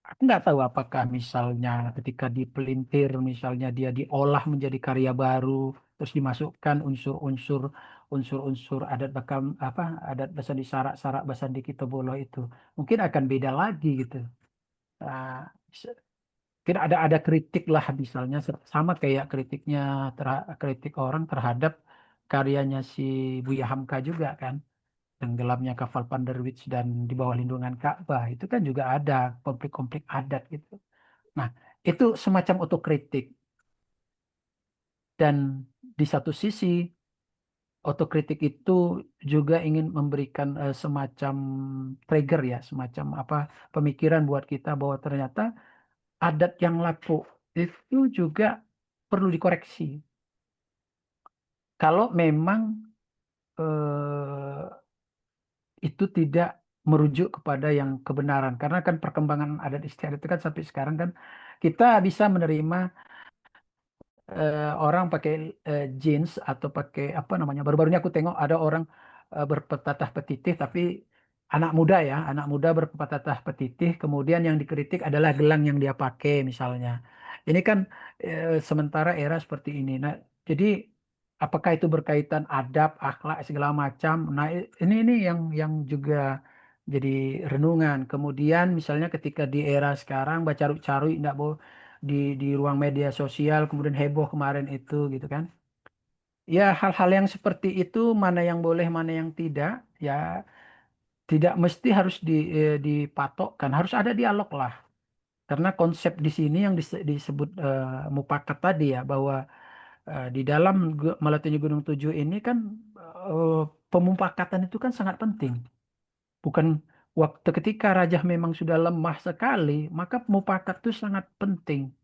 aku nggak tahu apakah misalnya ketika dipelintir, misalnya dia diolah menjadi karya baru, terus dimasukkan unsur-unsur adat Bakam apa adat Basandi Sarak Basandi Kitobolo itu, mungkin akan beda lagi gitu. Nah, tidak ada kritik lah misalnya sama kayak kritik orang terhadap karyanya si Buya Hamka juga kan. Tenggelamnya kapal Panderwich dan di bawah lindungan Ka'bah itu kan juga ada konflik-konflik adat gitu. Nah, itu semacam otokritik dan di satu sisi otokritik itu juga ingin memberikan semacam trigger ya, semacam apa pemikiran buat kita bahwa ternyata adat yang laku itu juga perlu dikoreksi. Kalau memang itu tidak merujuk kepada yang kebenaran. Karena kan perkembangan adat istiadat itu kan sampai sekarang kan kita bisa menerima orang pakai jeans atau pakai apa namanya. Baru-barunya aku tengok ada orang berpetapah petitih tapi anak muda ya, anak muda berpetapah petitih. Kemudian yang dikritik adalah gelang yang dia pakai misalnya. Ini kan sementara era seperti ini. Nah, jadi apakah itu berkaitan adab, akhlak segala macam? Nah, ini yang juga jadi renungan. Kemudian misalnya ketika di era sekarang baca caruk tidak boleh di ruang media sosial, kemudian heboh kemarin itu gitu kan. Ya hal-hal yang seperti itu mana yang boleh, mana yang tidak, ya tidak mesti harus dipatokkan, harus ada dialog lah. Karena konsep di sini yang disebut mufakat tadi ya bahwa di dalam Melatih Gunung Tujuh ini kan eh, pemufakatan itu kan sangat penting. Bukan waktu ketika raja memang sudah lemah sekali, maka mufakat itu sangat penting.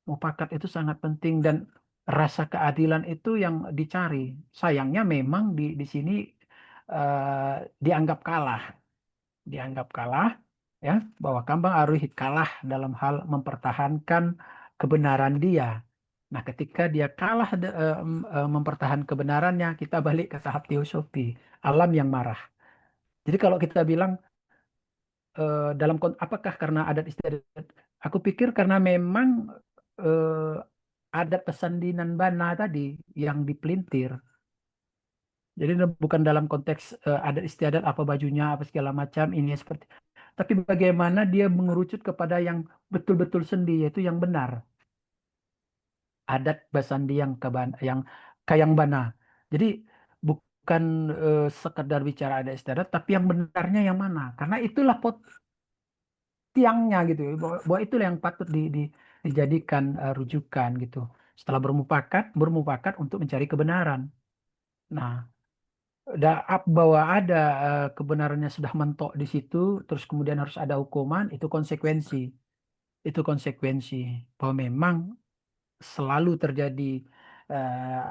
Mufakat itu sangat penting dan rasa keadilan itu yang dicari. Sayangnya memang di sini dianggap kalah, ya, bahwa Kambang Aruhit kalah dalam hal mempertahankan kebenaran dia. Nah, ketika dia kalah mempertahankan kebenarannya, kita balik ke tahap teosofi, alam yang marah. Jadi kalau kita bilang apakah karena adat istiadat? Aku pikir karena memang eh, adat pesandinan bana tadi yang dipelintir. Jadi bukan dalam konteks adat istiadat apa bajunya apa segala macam ini seperti, tapi bagaimana dia mengerucut kepada yang betul-betul sendi yaitu yang benar. Adat basandi yang yang kayang bana. Jadi bukan sekedar bicara adat istiadat, tapi yang benarnya yang mana? Karena itulah tiangnya gitu, bahwa itulah yang patut dijadikan rujukan gitu. Setelah bermufakat untuk mencari kebenaran. Nah, bahwa ada kebenarannya sudah mentok di situ, terus kemudian harus ada hukuman, itu konsekuensi. Itu konsekuensi bahwa memang selalu terjadi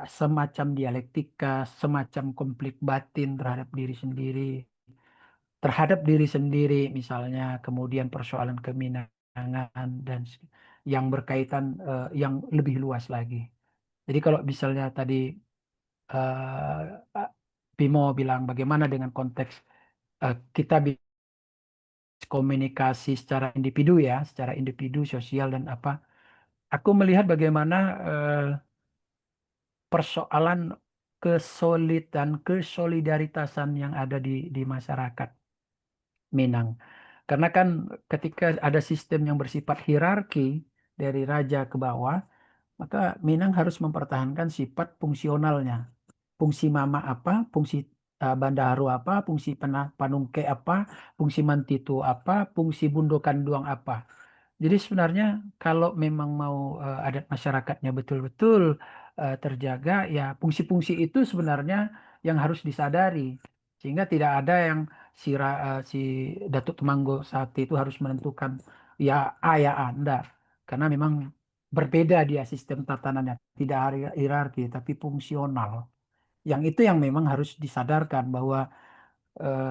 semacam dialektika, semacam konflik batin terhadap diri sendiri misalnya, kemudian persoalan keminangan dan yang berkaitan yang lebih luas lagi. Jadi kalau misalnya tadi uh, Bimo bilang bagaimana dengan konteks kita bisa komunikasi secara individu sosial dan apa. Aku melihat bagaimana persoalan kesolidaritasan yang ada di masyarakat Minang. Karena kan ketika ada sistem yang bersifat hierarki dari raja ke bawah, maka Minang harus mempertahankan sifat fungsionalnya. Fungsi mama apa, fungsi bandaharu apa, fungsi panungke apa, fungsi mantitu apa, fungsi bundo kanduang apa. Jadi sebenarnya kalau memang mau adat masyarakatnya betul-betul terjaga, ya fungsi-fungsi itu sebenarnya yang harus disadari. Sehingga tidak ada yang si Datuk Temanggo saat itu harus menentukan ya A ya A, enggak. Karena memang berbeda dia sistem tatanannya, tidak hierarki tapi fungsional. Yang itu yang memang harus disadarkan bahwa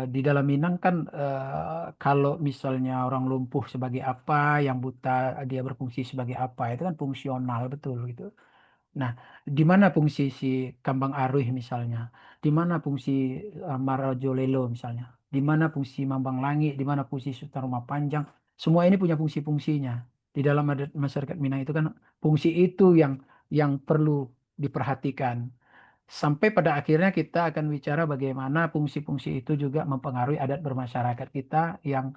di dalam Minang kan kalau misalnya orang lumpuh sebagai apa, yang buta dia berfungsi sebagai apa, itu kan fungsional betul gitu. Nah, di mana fungsi si Kambang Aruh misalnya, di mana fungsi Marajolelo misalnya, di mana fungsi Mambang Langit, di mana fungsi Sutarma Panjang, semua ini punya fungsi-fungsinya. Di dalam adat masyarakat Minang itu kan fungsi itu yang perlu diperhatikan. Sampai pada akhirnya kita akan bicara bagaimana fungsi-fungsi itu juga mempengaruhi adat bermasyarakat kita yang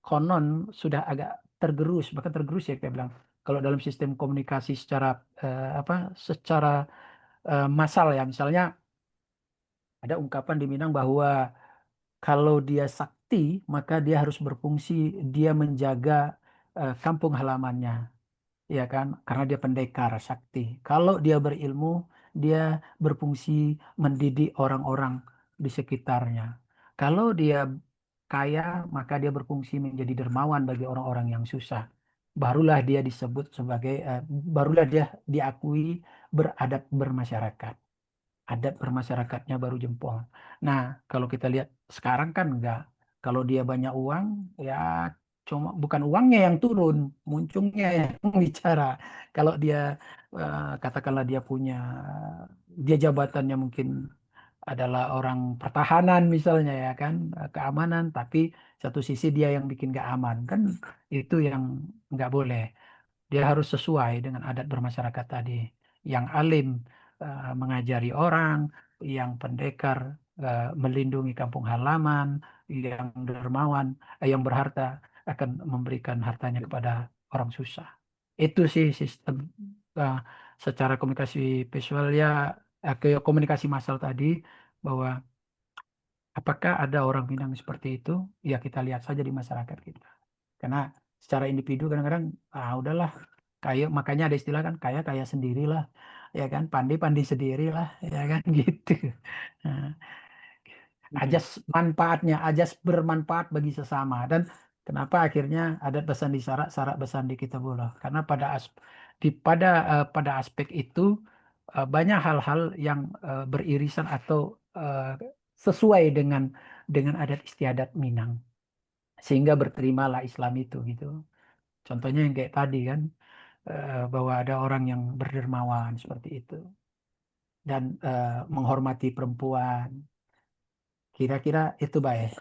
konon sudah agak tergerus, bahkan tergerus ya kita bilang. Kalau dalam sistem komunikasi secara massal ya, misalnya ada ungkapan di Minang bahwa kalau dia sakti, maka dia harus berfungsi, dia menjaga kampung halamannya. Ya kan? Karena dia pendekar sakti. Kalau dia berilmu, dia berfungsi mendidik orang-orang di sekitarnya. Kalau dia kaya, maka dia berfungsi menjadi dermawan bagi orang-orang yang susah. Barulah dia disebut sebagai, barulah dia diakui beradab bermasyarakat. Adat bermasyarakatnya baru jempol. Nah, kalau kita lihat sekarang kan enggak. Kalau dia banyak uang, ya cuma bukan uangnya yang turun, munculnya yang bicara. Kalau dia katakanlah dia jabatannya mungkin adalah orang pertahanan misalnya ya kan, keamanan, tapi satu sisi dia yang bikin gak aman kan, itu yang nggak boleh. Dia harus sesuai dengan adat bermasyarakat tadi. Yang alim mengajari orang, yang pendekar melindungi kampung halaman, yang dermawan, yang berharta akan memberikan hartanya kepada orang susah. Itu sih sistem eh, secara komunikasi visual ya, komunikasi massal tadi, bahwa apakah ada orang Minang seperti itu? Ya kita lihat saja di masyarakat kita. Karena secara individu kadang-kadang udahlah, kaya, makanya ada istilah kan, kaya kaya sendirilah, ya kan, pandai pandai sendirilah, ya kan gitu. Nah, ajas bermanfaat bagi sesama. Dan kenapa akhirnya adat besan di sarak, sarak besan di kita bola? Karena pada aspek itu banyak hal-hal yang beririsan atau sesuai dengan adat istiadat Minang, sehingga berterimalah Islam itu gitu. Contohnya yang kayak tadi kan, bahwa ada orang yang berdermawan seperti itu dan menghormati perempuan. Kira-kira itu baik.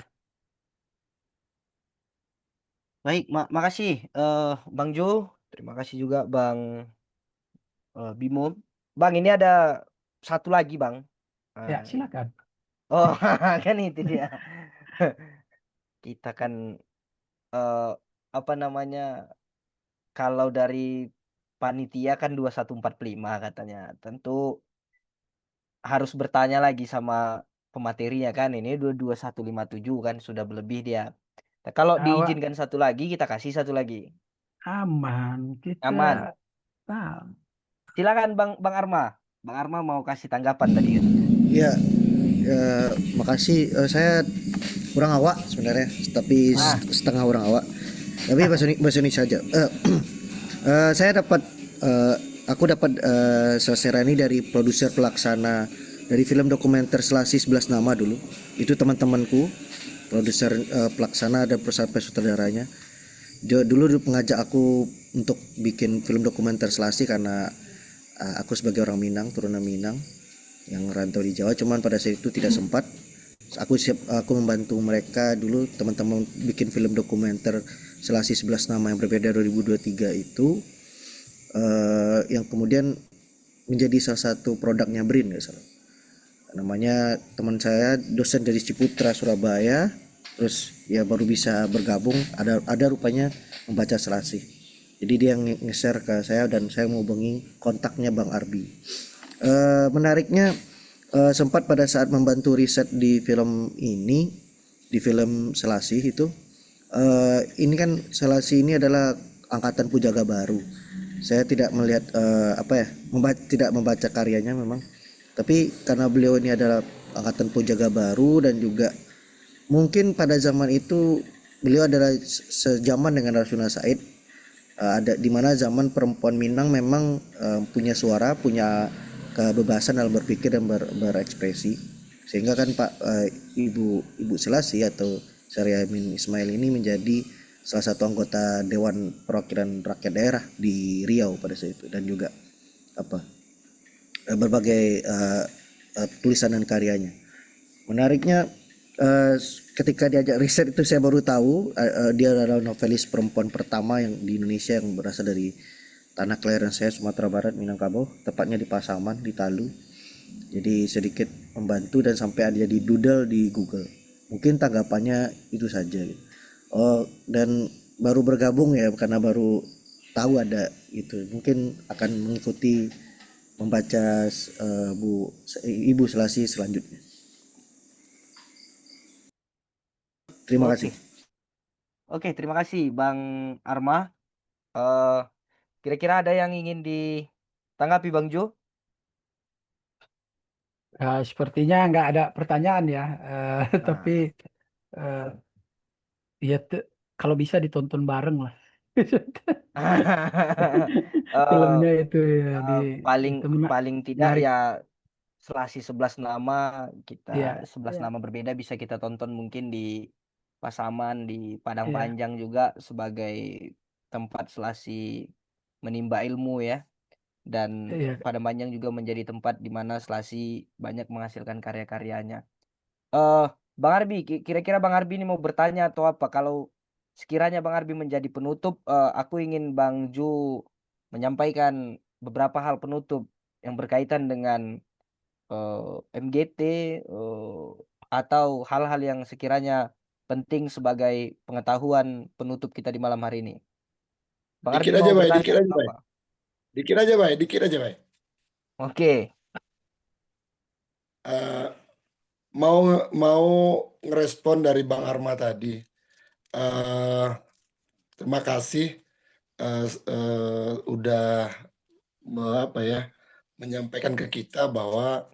Baik, makasih Bang Jo. Terima kasih juga Bang Bimo. Bang, ini ada satu lagi Bang. Ya, Eh, silakan. oh, kan itu dia. Kita kan apa namanya, kalau dari panitia kan 2145 katanya. Tentu harus bertanya lagi sama pematerinya kan. Ini 2157 kan sudah berlebih dia. Nah, kalau Awak diizinkan satu lagi, kita kasih satu lagi. aman, kita Aman. Silakan Bang Arma. Bang Arma mau kasih tanggapan tadi kan. Ya, makasih. Saya orang awak sebenarnya, tapi setengah orang awak. Tapi bahasa Indonesia saja. Saya dapat, aku dapat sasaran ini dari produser pelaksana dari film dokumenter Selasih 11 Nama dulu. Itu teman-temanku, produser pelaksana dan sampai sutradaranya. Dia dulu mengajak aku untuk bikin film dokumenter Selasih karena aku sebagai orang Minang, turunan Minang yang rantau di Jawa, cuman pada saat itu tidak sempat. Aku membantu mereka dulu, teman-teman bikin film dokumenter Selasih 11 Nama yang berbeda 2023 itu, yang kemudian menjadi salah satu produknya BRIN, nggak salah. Namanya teman saya dosen dari Ciputra Surabaya, terus ya baru bisa bergabung, ada rupanya membaca Selasih. Jadi dia nge-share ke saya dan saya menghubungi kontaknya Bang Arbi. Menariknya sempat pada saat membantu riset di film ini, di film Selasih itu, ini kan Selasih ini adalah angkatan Pujaga baru. Saya tidak melihat tidak membaca karyanya memang, tapi karena beliau ini adalah angkatan Pujaga baru dan juga mungkin pada zaman itu beliau adalah sejaman dengan Rasuna Said. Ada di mana zaman perempuan Minang memang punya suara, punya kebebasan dalam berpikir dan berekspresi, sehingga kan Ibu Selasih atau Syariamin Ismail ini menjadi salah satu anggota Dewan Perwakilan Rakyat Daerah di Riau pada saat itu, dan juga berbagai tulisan dan karyanya. Menariknya ketika diajak riset itu saya baru tahu dia adalah novelis perempuan pertama yang di Indonesia yang berasal dari tanah kelahiran saya, Sumatera Barat, Minangkabau, tepatnya di Pasaman, di Talu. Jadi sedikit membantu dan sampai ada di doodle di Google. Mungkin tanggapannya itu saja gitu. Dan baru bergabung ya karena baru tahu ada itu. Mungkin akan mengikuti membaca Ibu Selasih selanjutnya. Terima kasih. Oke, terima kasih Bang Arma. Kira-kira ada yang ingin ditanggapi Bang Jo? Sepertinya nggak ada pertanyaan ya, tapi ya kalau bisa ditonton bareng lah. Filmnya itu ya paling tidak menarik. ya Selasih 11 Nama kita, Ya, 11 nama berbeda bisa kita tonton mungkin di Pasaman, di Padang ya, Panjang juga sebagai tempat Selasih menimba ilmu ya. Dan ya. Padang Panjang juga menjadi tempat di mana Selasih banyak menghasilkan karya-karyanya. Bang Arbi, kira-kira Bang Arbi ini mau bertanya atau apa? Kalau sekiranya Bang Arbi menjadi penutup, aku ingin Bang Ju menyampaikan beberapa hal penutup yang berkaitan dengan MGT atau hal-hal yang sekiranya penting sebagai pengetahuan penutup kita di malam hari ini. Bang Arbi Dikit aja, mau Bay. bertanya Dikit aja, atau Bay. apa? Dikit aja, Bay. Dikit aja, Bay. Oke. Mau ngerespon dari Bang Arma tadi. Terima kasih udah menyampaikan ke kita bahwa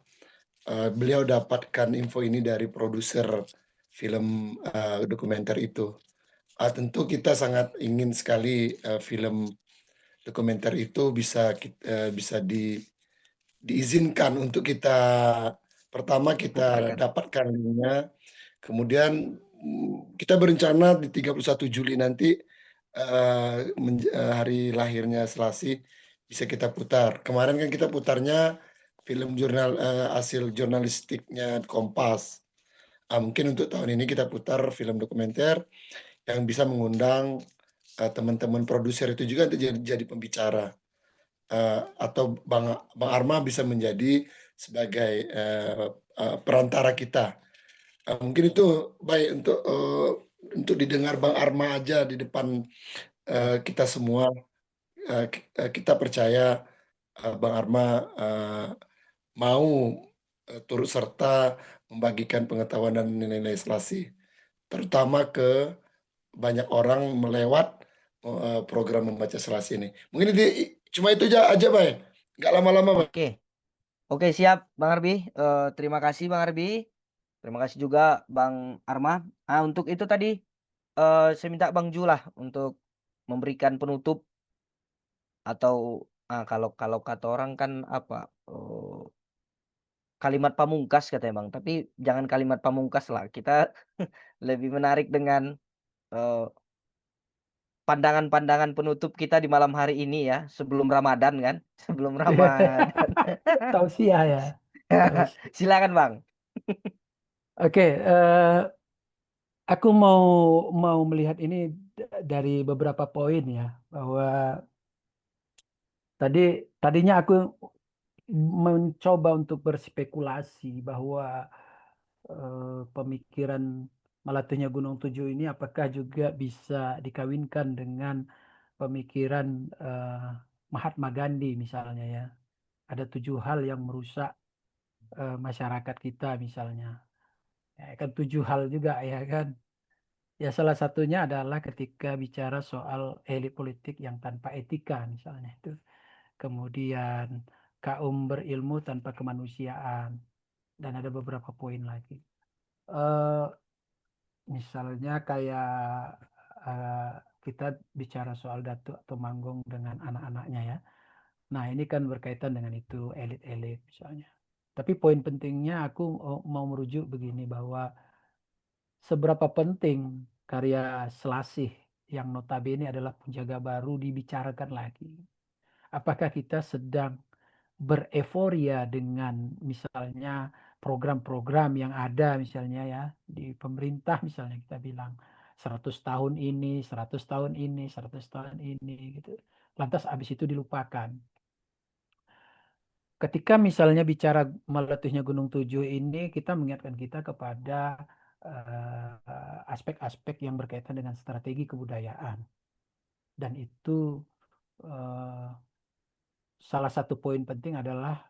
beliau dapatkan info ini dari produser film dokumenter itu. Tentu kita sangat ingin sekali film dokumenter itu bisa diizinkan untuk kita pertama kita Putarkan. dapatkan linknya, kemudian kita berencana di 31 Juli nanti hari lahirnya Selasih bisa kita putar. Kemarin kan kita putarnya film hasil jurnalistiknya Kompas. Mungkin untuk tahun ini kita putar film dokumenter yang bisa mengundang teman-teman produser itu juga untuk jadi pembicara. Atau Bang Arma bisa menjadi sebagai perantara kita. Mungkin itu baik untuk didengar Bang Arma aja di depan kita semua. Kita percaya Bang Arma mau turut serta membagikan pengetahuan dan nilai-nilai Selasih, terutama ke banyak orang melewat program membaca Selasih ini. Mungkin cuma itu aja Bay. Nggak lama-lama Bay. Oke, siap Bang Arbi. Terima kasih Bang Arbi. Terima kasih juga Bang Arma. Untuk itu tadi saya minta Bang Ju lah untuk memberikan penutup atau kalau kata orang kan apa kalimat pamungkas katanya Bang. Tapi jangan kalimat pamungkas lah. Kita lebih menarik dengan pandangan-pandangan penutup kita di malam hari ini ya, sebelum Ramadan kan, sebelum Ramadan. Tausiah ya. Silakan Bang. Oke, aku mau melihat ini dari beberapa poin ya, bahwa tadinya aku mencoba untuk berspekulasi bahwa pemikiran Melatuhnya Gunung Tujuh ini apakah juga bisa dikawinkan dengan pemikiran Mahatma Gandhi misalnya ya. Ada 7 hal yang merusak masyarakat kita misalnya. Ya kan 7 hal juga ya kan. Ya salah satunya adalah ketika bicara soal elit politik yang tanpa etika misalnya itu. Kemudian kaum berilmu tanpa kemanusiaan, dan ada beberapa poin lagi. Misalnya kayak kita bicara soal Datuk Tumanggung dengan anak-anaknya ya. Nah ini kan berkaitan dengan itu elit-elit misalnya. Tapi poin pentingnya aku mau merujuk begini, bahwa seberapa penting karya Selasih yang notabene adalah penjaga baru dibicarakan lagi. Apakah kita sedang bereforia dengan misalnya program-program yang ada misalnya ya di pemerintah, misalnya kita bilang 100 tahun ini, 100 tahun ini, 100 tahun ini gitu. Lantas habis itu dilupakan. Ketika misalnya bicara meletusnya Gunung Tujuh ini, kita mengingatkan kita kepada aspek-aspek yang berkaitan dengan strategi kebudayaan. Dan itu salah satu poin penting adalah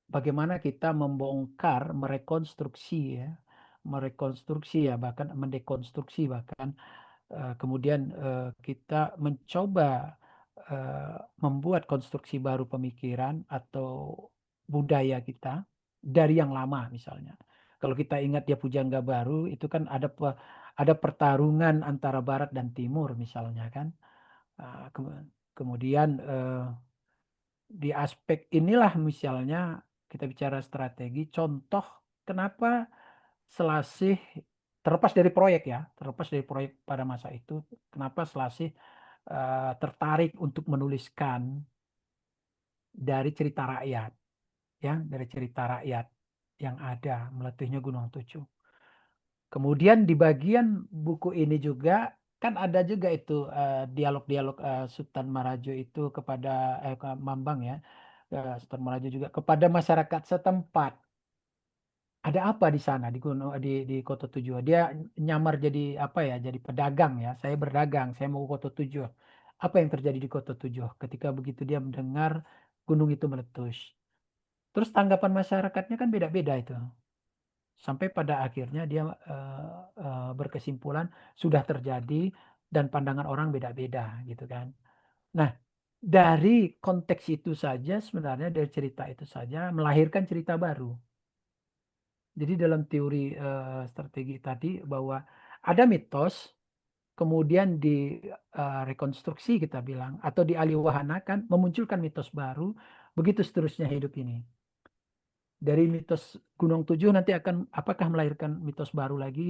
bagaimana kita membongkar, merekonstruksi ya, bahkan mendekonstruksi bahkan, kemudian kita mencoba membuat konstruksi baru pemikiran atau budaya kita dari yang lama misalnya. Kalau kita ingat ya Pujangga Baru itu kan ada pertarungan antara Barat dan Timur misalnya kan. Kemudian di aspek inilah misalnya kita bicara strategi, contoh kenapa Selasih terlepas dari proyek pada masa itu, kenapa Selasih tertarik untuk menuliskan dari cerita rakyat, ya, dari cerita rakyat yang ada Meletusnya Gunung Tujuh. Kemudian di bagian buku ini juga kan ada juga itu dialog-dialog Sultan Marajo itu kepada Mambang ya, Sultan Marajo juga kepada masyarakat setempat. Ada apa di sana di Kota Tujuh? Dia nyamar jadi apa ya? Jadi pedagang ya. Saya berdagang, saya mau ke Kota Tujuh. Apa yang terjadi di Kota Tujuh ketika begitu dia mendengar gunung itu meletus? Terus tanggapan masyarakatnya kan beda-beda itu. Sampai pada akhirnya dia berkesimpulan sudah terjadi dan pandangan orang beda-beda gitu kan. Nah, dari konteks itu saja sebenarnya, dari cerita itu saja melahirkan cerita baru. Jadi dalam teori strategi tadi bahwa ada mitos kemudian rekonstruksi kita bilang, atau dialihwahanakan, memunculkan mitos baru, begitu seterusnya hidup ini. Dari mitos Gunung Tujuh nanti akan apakah melahirkan mitos baru lagi,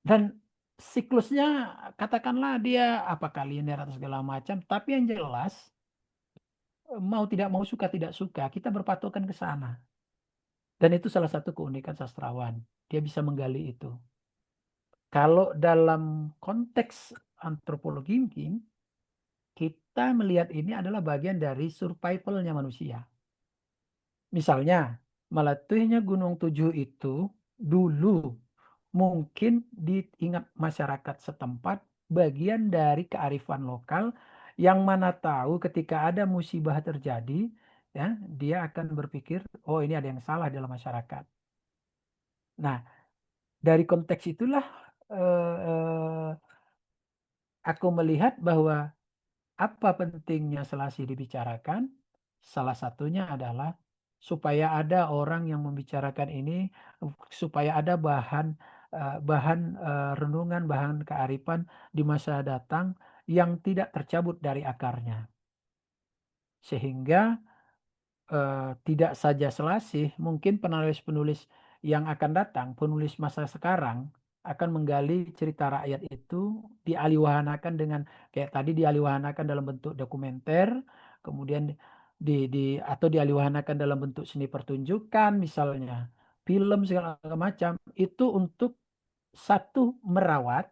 dan siklusnya katakanlah dia apakah linear atau segala macam, tapi yang jelas mau tidak mau, suka tidak suka, kita berpatokan ke sana. Dan itu salah satu keunikan sastrawan, dia bisa menggali itu. Kalau dalam konteks antropologi mungkin kita melihat ini adalah bagian dari survivalnya manusia. Misalnya, meletusnya Gunung Tujuh itu dulu mungkin diingat masyarakat setempat bagian dari kearifan lokal, yang mana tahu ketika ada musibah terjadi, ya, dia akan berpikir, oh ini ada yang salah dalam masyarakat. Nah, dari konteks itulah aku melihat bahwa apa pentingnya Selasih dibicarakan? Salah satunya adalah supaya ada orang yang membicarakan ini, supaya ada bahan renungan, bahan kearifan di masa datang yang tidak tercabut dari akarnya. Sehingga tidak saja Selasih, mungkin penulis-penulis yang akan datang, penulis masa sekarang akan menggali cerita rakyat itu, dialihwahanakan dengan kayak tadi, dialihwahanakan dalam bentuk dokumenter, kemudian atau dialihwahanakan dalam bentuk seni pertunjukan misalnya, film segala macam, itu untuk satu merawat,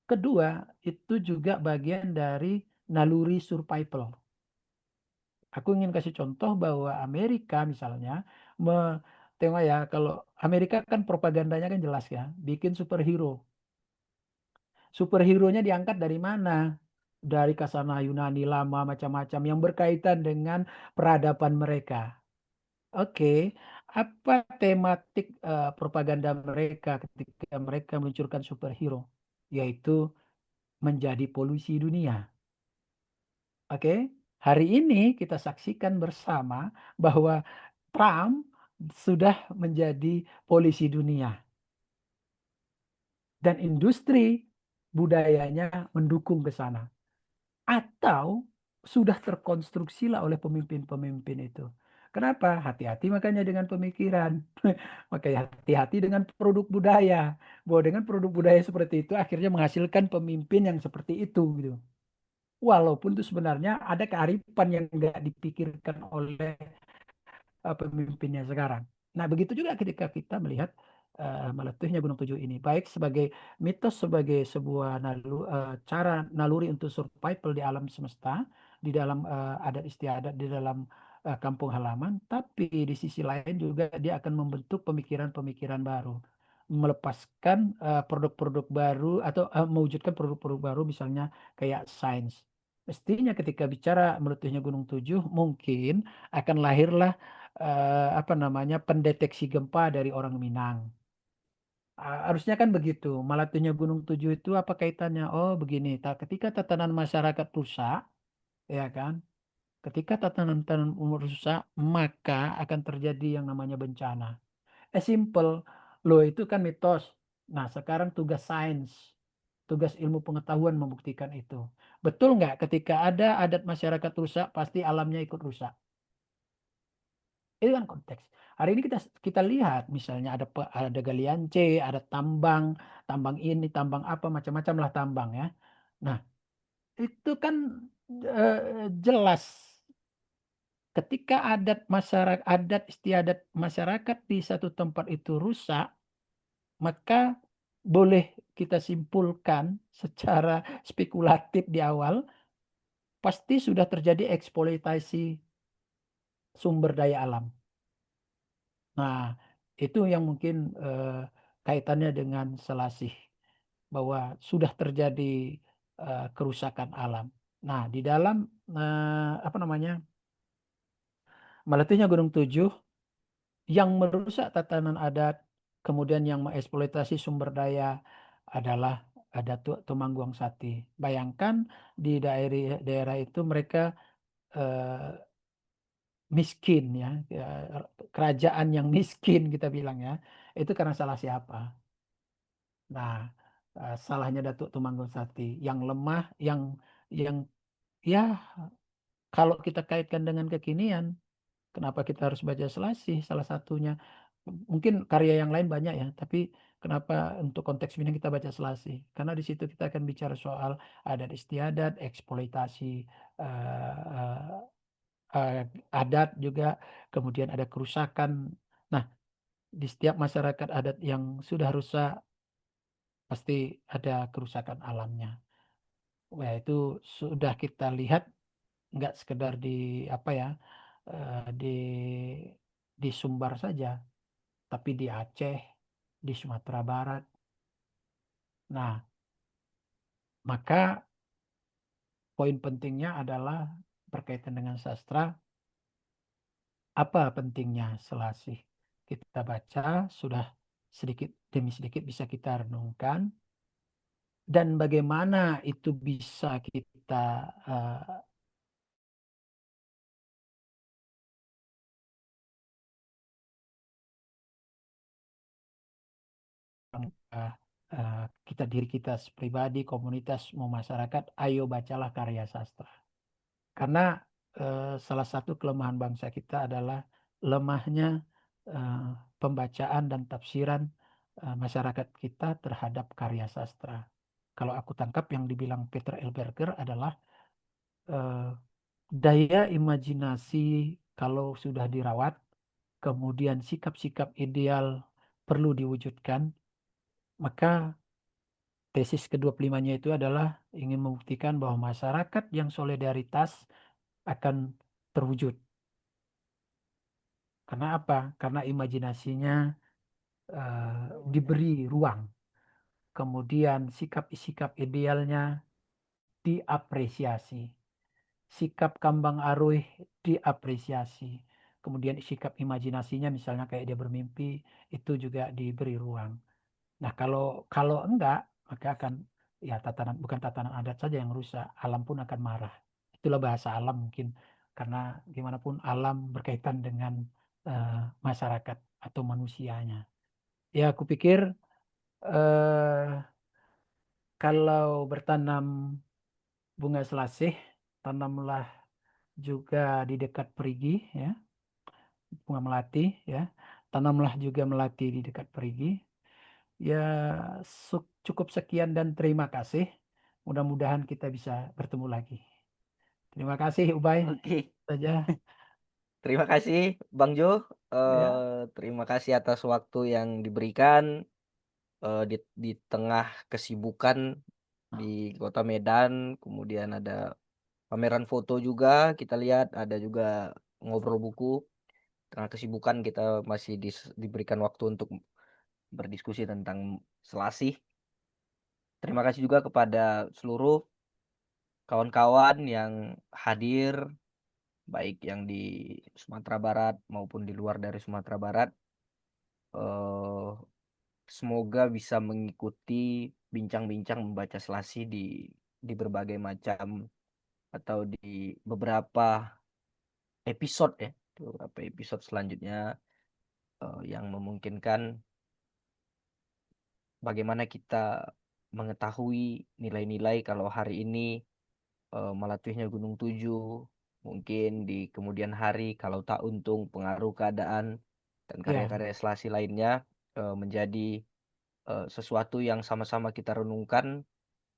kedua itu juga bagian dari naluri survival. Aku ingin kasih contoh bahwa Amerika misalnya, tengok ya, kalau Amerika kan propagandanya kan jelas ya, bikin superhero. Superhero-nya diangkat dari mana? Dari kasana Yunani lama macam-macam yang berkaitan dengan peradaban mereka. Oke, apa tematik propaganda mereka ketika mereka meluncurkan superhero? Yaitu menjadi polusi dunia. Oke, hari ini kita saksikan bersama bahwa Trump sudah menjadi polisi dunia. Dan industri budayanya mendukung ke sana. Atau sudah terkonstruksilah oleh pemimpin-pemimpin itu. Kenapa? Hati-hati makanya dengan pemikiran. Makanya hati-hati dengan produk budaya. Bahwa dengan produk budaya seperti itu akhirnya menghasilkan pemimpin yang seperti itu gitu. Walaupun itu sebenarnya ada kearifan yang nggak dipikirkan oleh pemimpinnya sekarang. Nah, begitu juga ketika kita melihat meletusnya Gunung Tujuh ini, baik sebagai mitos, sebagai sebuah cara naluri untuk survival di alam semesta, di dalam adat istiadat, di dalam kampung halaman, tapi di sisi lain juga dia akan membentuk pemikiran-pemikiran baru, melepaskan produk-produk baru atau mewujudkan produk-produk baru, misalnya kayak sains. Mestinya ketika bicara meletusnya Gunung Tujuh, mungkin akan lahirlah pendeteksi gempa dari orang Minang. Harusnya kan begitu. Meletusnya Gunung Tujuh itu apa kaitannya? Oh begini, ketika tatanan masyarakat rusak, ya kan? Ketika tatanan rusak, maka akan terjadi yang namanya bencana. Simple. Loh itu kan mitos. Nah sekarang tugas sains, tugas ilmu pengetahuan membuktikan itu. Betul nggak? Ketika ada adat masyarakat rusak, pasti alamnya ikut rusak. Itu kan konteks. Hari ini kita lihat misalnya ada galian C, ada tambang ini, tambang apa, macam-macam lah tambang ya. Nah, itu kan jelas ketika adat istiadat masyarakat di satu tempat itu rusak, maka boleh kita simpulkan secara spekulatif di awal pasti sudah terjadi eksploitasi sumber daya alam. Nah, itu yang mungkin kaitannya dengan Selasih, bahwa sudah terjadi kerusakan alam. Nah, di dalam meletusnya Gunung Tujuh, yang merusak tatanan adat, kemudian yang mengeksploitasi sumber daya adalah Datuk Tumanggung Sati. Bayangkan di daerah itu mereka miskin ya, kerajaan yang miskin kita bilang ya, itu karena salah siapa? Nah, salahnya Datuk Tumanggung Sati. Yang lemah, yang ya kalau kita kaitkan dengan kekinian, kenapa kita harus baca Selasih? Salah satunya, mungkin karya yang lain banyak ya, tapi kenapa untuk konteks ini kita baca Selasih? Karena di situ kita akan bicara soal adat istiadat, eksploitasi eh, adat juga, kemudian ada kerusakan. Nah, di setiap masyarakat adat yang sudah rusak, pasti ada kerusakan alamnya. Wah, itu sudah kita lihat nggak sekedar di apa ya, di Sumbar saja, tapi di Aceh, di Sumatera Barat. Nah, maka poin pentingnya adalah berkaitan dengan sastra, apa pentingnya Selasih? Kita baca, sudah sedikit demi sedikit bisa kita renungkan, dan bagaimana itu bisa kita kita diri kita pribadi, komunitas, mau masyarakat, ayo bacalah karya sastra. Karena salah satu kelemahan bangsa kita adalah lemahnya pembacaan dan tafsiran masyarakat kita terhadap karya sastra. Kalau aku tangkap yang dibilang Peter Elberger adalah daya imajinasi kalau sudah dirawat, kemudian sikap-sikap ideal perlu diwujudkan, maka tesis ke-25-nya itu adalah ingin membuktikan bahwa masyarakat yang solidaritas akan terwujud. Karena apa? Karena imajinasinya diberi ruang. Kemudian sikap-sikap idealnya diapresiasi. Sikap kambang aruih diapresiasi. Kemudian sikap imajinasinya misalnya kayak dia bermimpi, itu juga diberi ruang. Nah, kalau enggak, maka akan ya bukan tatanan adat saja yang rusak, alam pun akan marah. Itulah bahasa alam mungkin, karena gimana pun alam berkaitan dengan masyarakat atau manusianya. Ya, aku pikir kalau bertanam bunga selasih, tanamlah juga di dekat perigi, ya, bunga melati, ya, tanamlah juga melati di dekat perigi. Ya, cukup sekian dan terima kasih. Mudah-mudahan kita bisa bertemu lagi. Terima kasih, Ubay. Oke. Saja. Terima kasih Bang Jo. Ya, Terima kasih atas waktu yang diberikan di tengah kesibukan di Kota Medan. Kemudian ada pameran foto juga kita lihat, ada juga ngobrol buku. Tengah kesibukan kita masih diberikan waktu untuk berdiskusi tentang Selasih. Terima kasih juga kepada seluruh kawan-kawan yang hadir, baik yang di Sumatera Barat maupun di luar dari Sumatera Barat. Eh, Semoga bisa mengikuti bincang-bincang membaca Selasih di berbagai macam atau di beberapa episode ya, di beberapa episode selanjutnya yang memungkinkan bagaimana kita mengetahui nilai-nilai kalau hari ini melatuhnya Gunung Tujuh, mungkin di kemudian hari kalau tak untung pengaruh keadaan dan ya, karya-karya Selasih lainnya menjadi sesuatu yang sama-sama kita renungkan,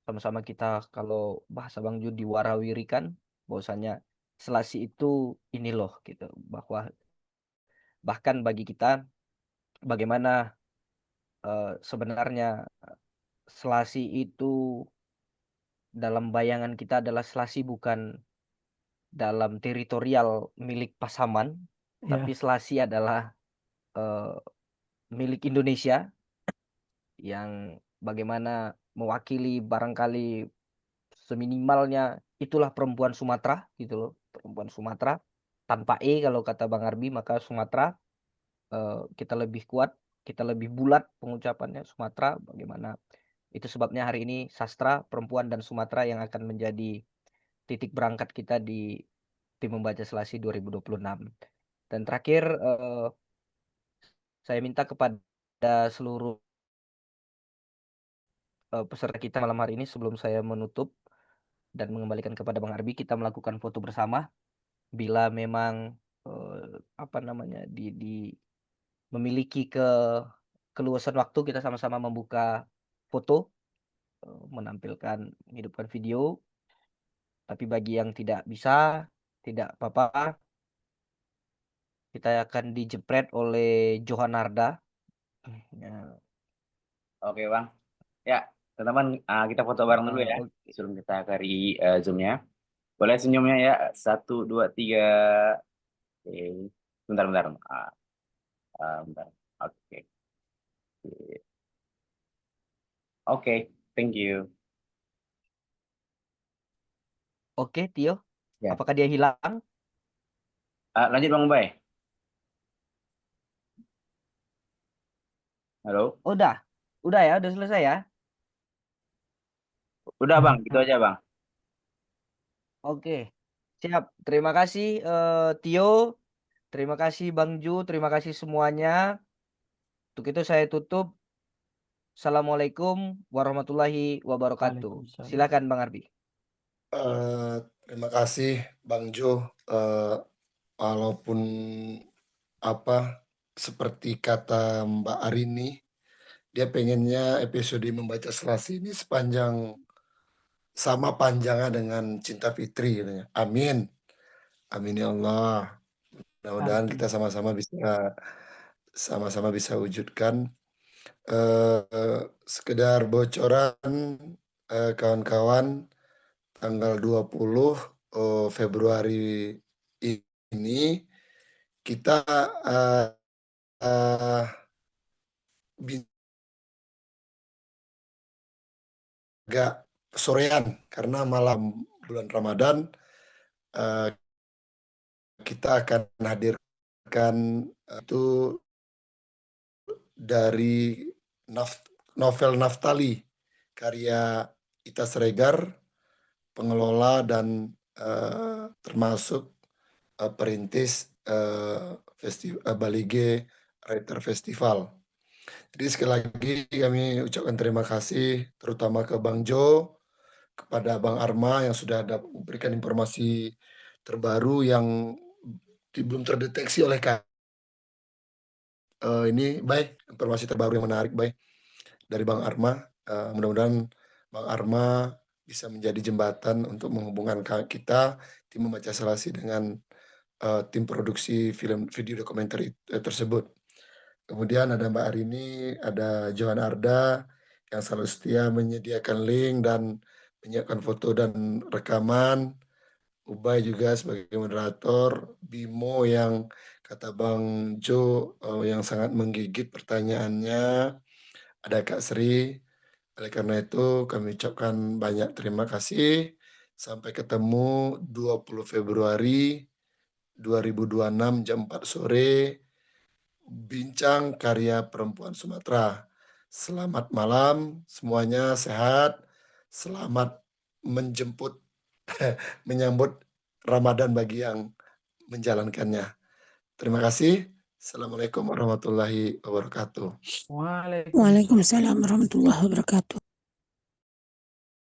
sama-sama kita kalau bahasa Bang Judi warawirikan bahwasanya Selasih itu ini loh gitu, bahwa bahkan bagi kita bagaimana sebenarnya Selasih itu dalam bayangan kita adalah Selasih bukan dalam teritorial milik Pasaman, tapi ya, Selasih adalah eh, milik Indonesia yang bagaimana mewakili barangkali seminimalnya itulah perempuan Sumatera gitu loh, perempuan Sumatera tanpa kalau kata Bang Arbi, maka Sumatera kita lebih kuat, kita lebih bulat pengucapannya Sumatera. Bagaimana itu sebabnya hari ini sastra perempuan dan Sumatera yang akan menjadi titik berangkat kita di tim membaca Selasih 2026. Dan terakhir saya minta kepada seluruh peserta kita malam hari ini, sebelum saya menutup dan mengembalikan kepada Bang Arbi, kita melakukan foto bersama. Bila memang apa namanya memiliki keluasan waktu, kita sama-sama membuka foto, menampilkan, menghidupkan video. Tapi bagi yang tidak bisa, tidak apa-apa. Kita akan dijepret oleh Johanarda. Ya. Oke Bang. Ya, teman-teman, kita foto bareng dulu ya. Oke. Sebelum kita akhiri Zoom-nya. Boleh senyumnya ya. 1, 2, 3. Oke. Bentar. Bentar. Oke. Oke, thank you. Oke, Tio. Ya. Apakah dia hilang? Lanjut Bang Bay. Halo. Udah ya, udah selesai ya. Udah Bang, gitu aja Bang. Oke, siap. Terima kasih Tio, terima kasih Bang Ju, terima kasih semuanya. Untuk itu saya tutup. Assalamualaikum warahmatullahi wabarakatuh. Waalaikumsalam. Silakan Bang Arbi. Terima kasih Bang Jo. Walaupun seperti kata Mbak Arini, dia pengennya episode membaca Selasi ini sama panjangnya dengan Cinta Fitri katanya. Amin. Amin ya Allah. Mudah-mudahan kita sama-sama bisa wujudkan. Sekedar bocoran kawan-kawan, tanggal 20 Februari ini kita agak sorean karena malam bulan Ramadan kita akan hadirkan itu dari novel Naftali karya Ita Sregar, pengelola dan termasuk perintis Balige Writer Festival. Jadi sekali lagi kami ucapkan terima kasih terutama ke Bang Jo, kepada Bang Arma yang sudah memberikan informasi terbaru yang belum terdeteksi oleh ini baik, informasi terbaru yang menarik baik dari Bang Arma. Mudah-mudahan Bang Arma bisa menjadi jembatan untuk menghubungkan kita tim membaca Selasi dengan tim produksi video dokumenter tersebut. Kemudian ada Mbak Arini, ada Johan Arda yang selalu setia menyediakan link dan menyiapkan foto dan rekaman. Ubay juga sebagai moderator, Bimo yang kata Bang Jo yang sangat menggigit pertanyaannya, ada Kak Sri. Oleh karena itu kami ucapkan banyak terima kasih. Sampai ketemu 20 Februari 2026 jam 4 sore. Bincang karya perempuan Sumatera. Selamat malam, semuanya sehat. Selamat menyambut Ramadan bagi yang menjalankannya. Terima kasih. Assalamualaikum warahmatullahi wabarakatuh. Waalaikumsalam. Waalaikumsalam warahmatullahi wabarakatuh.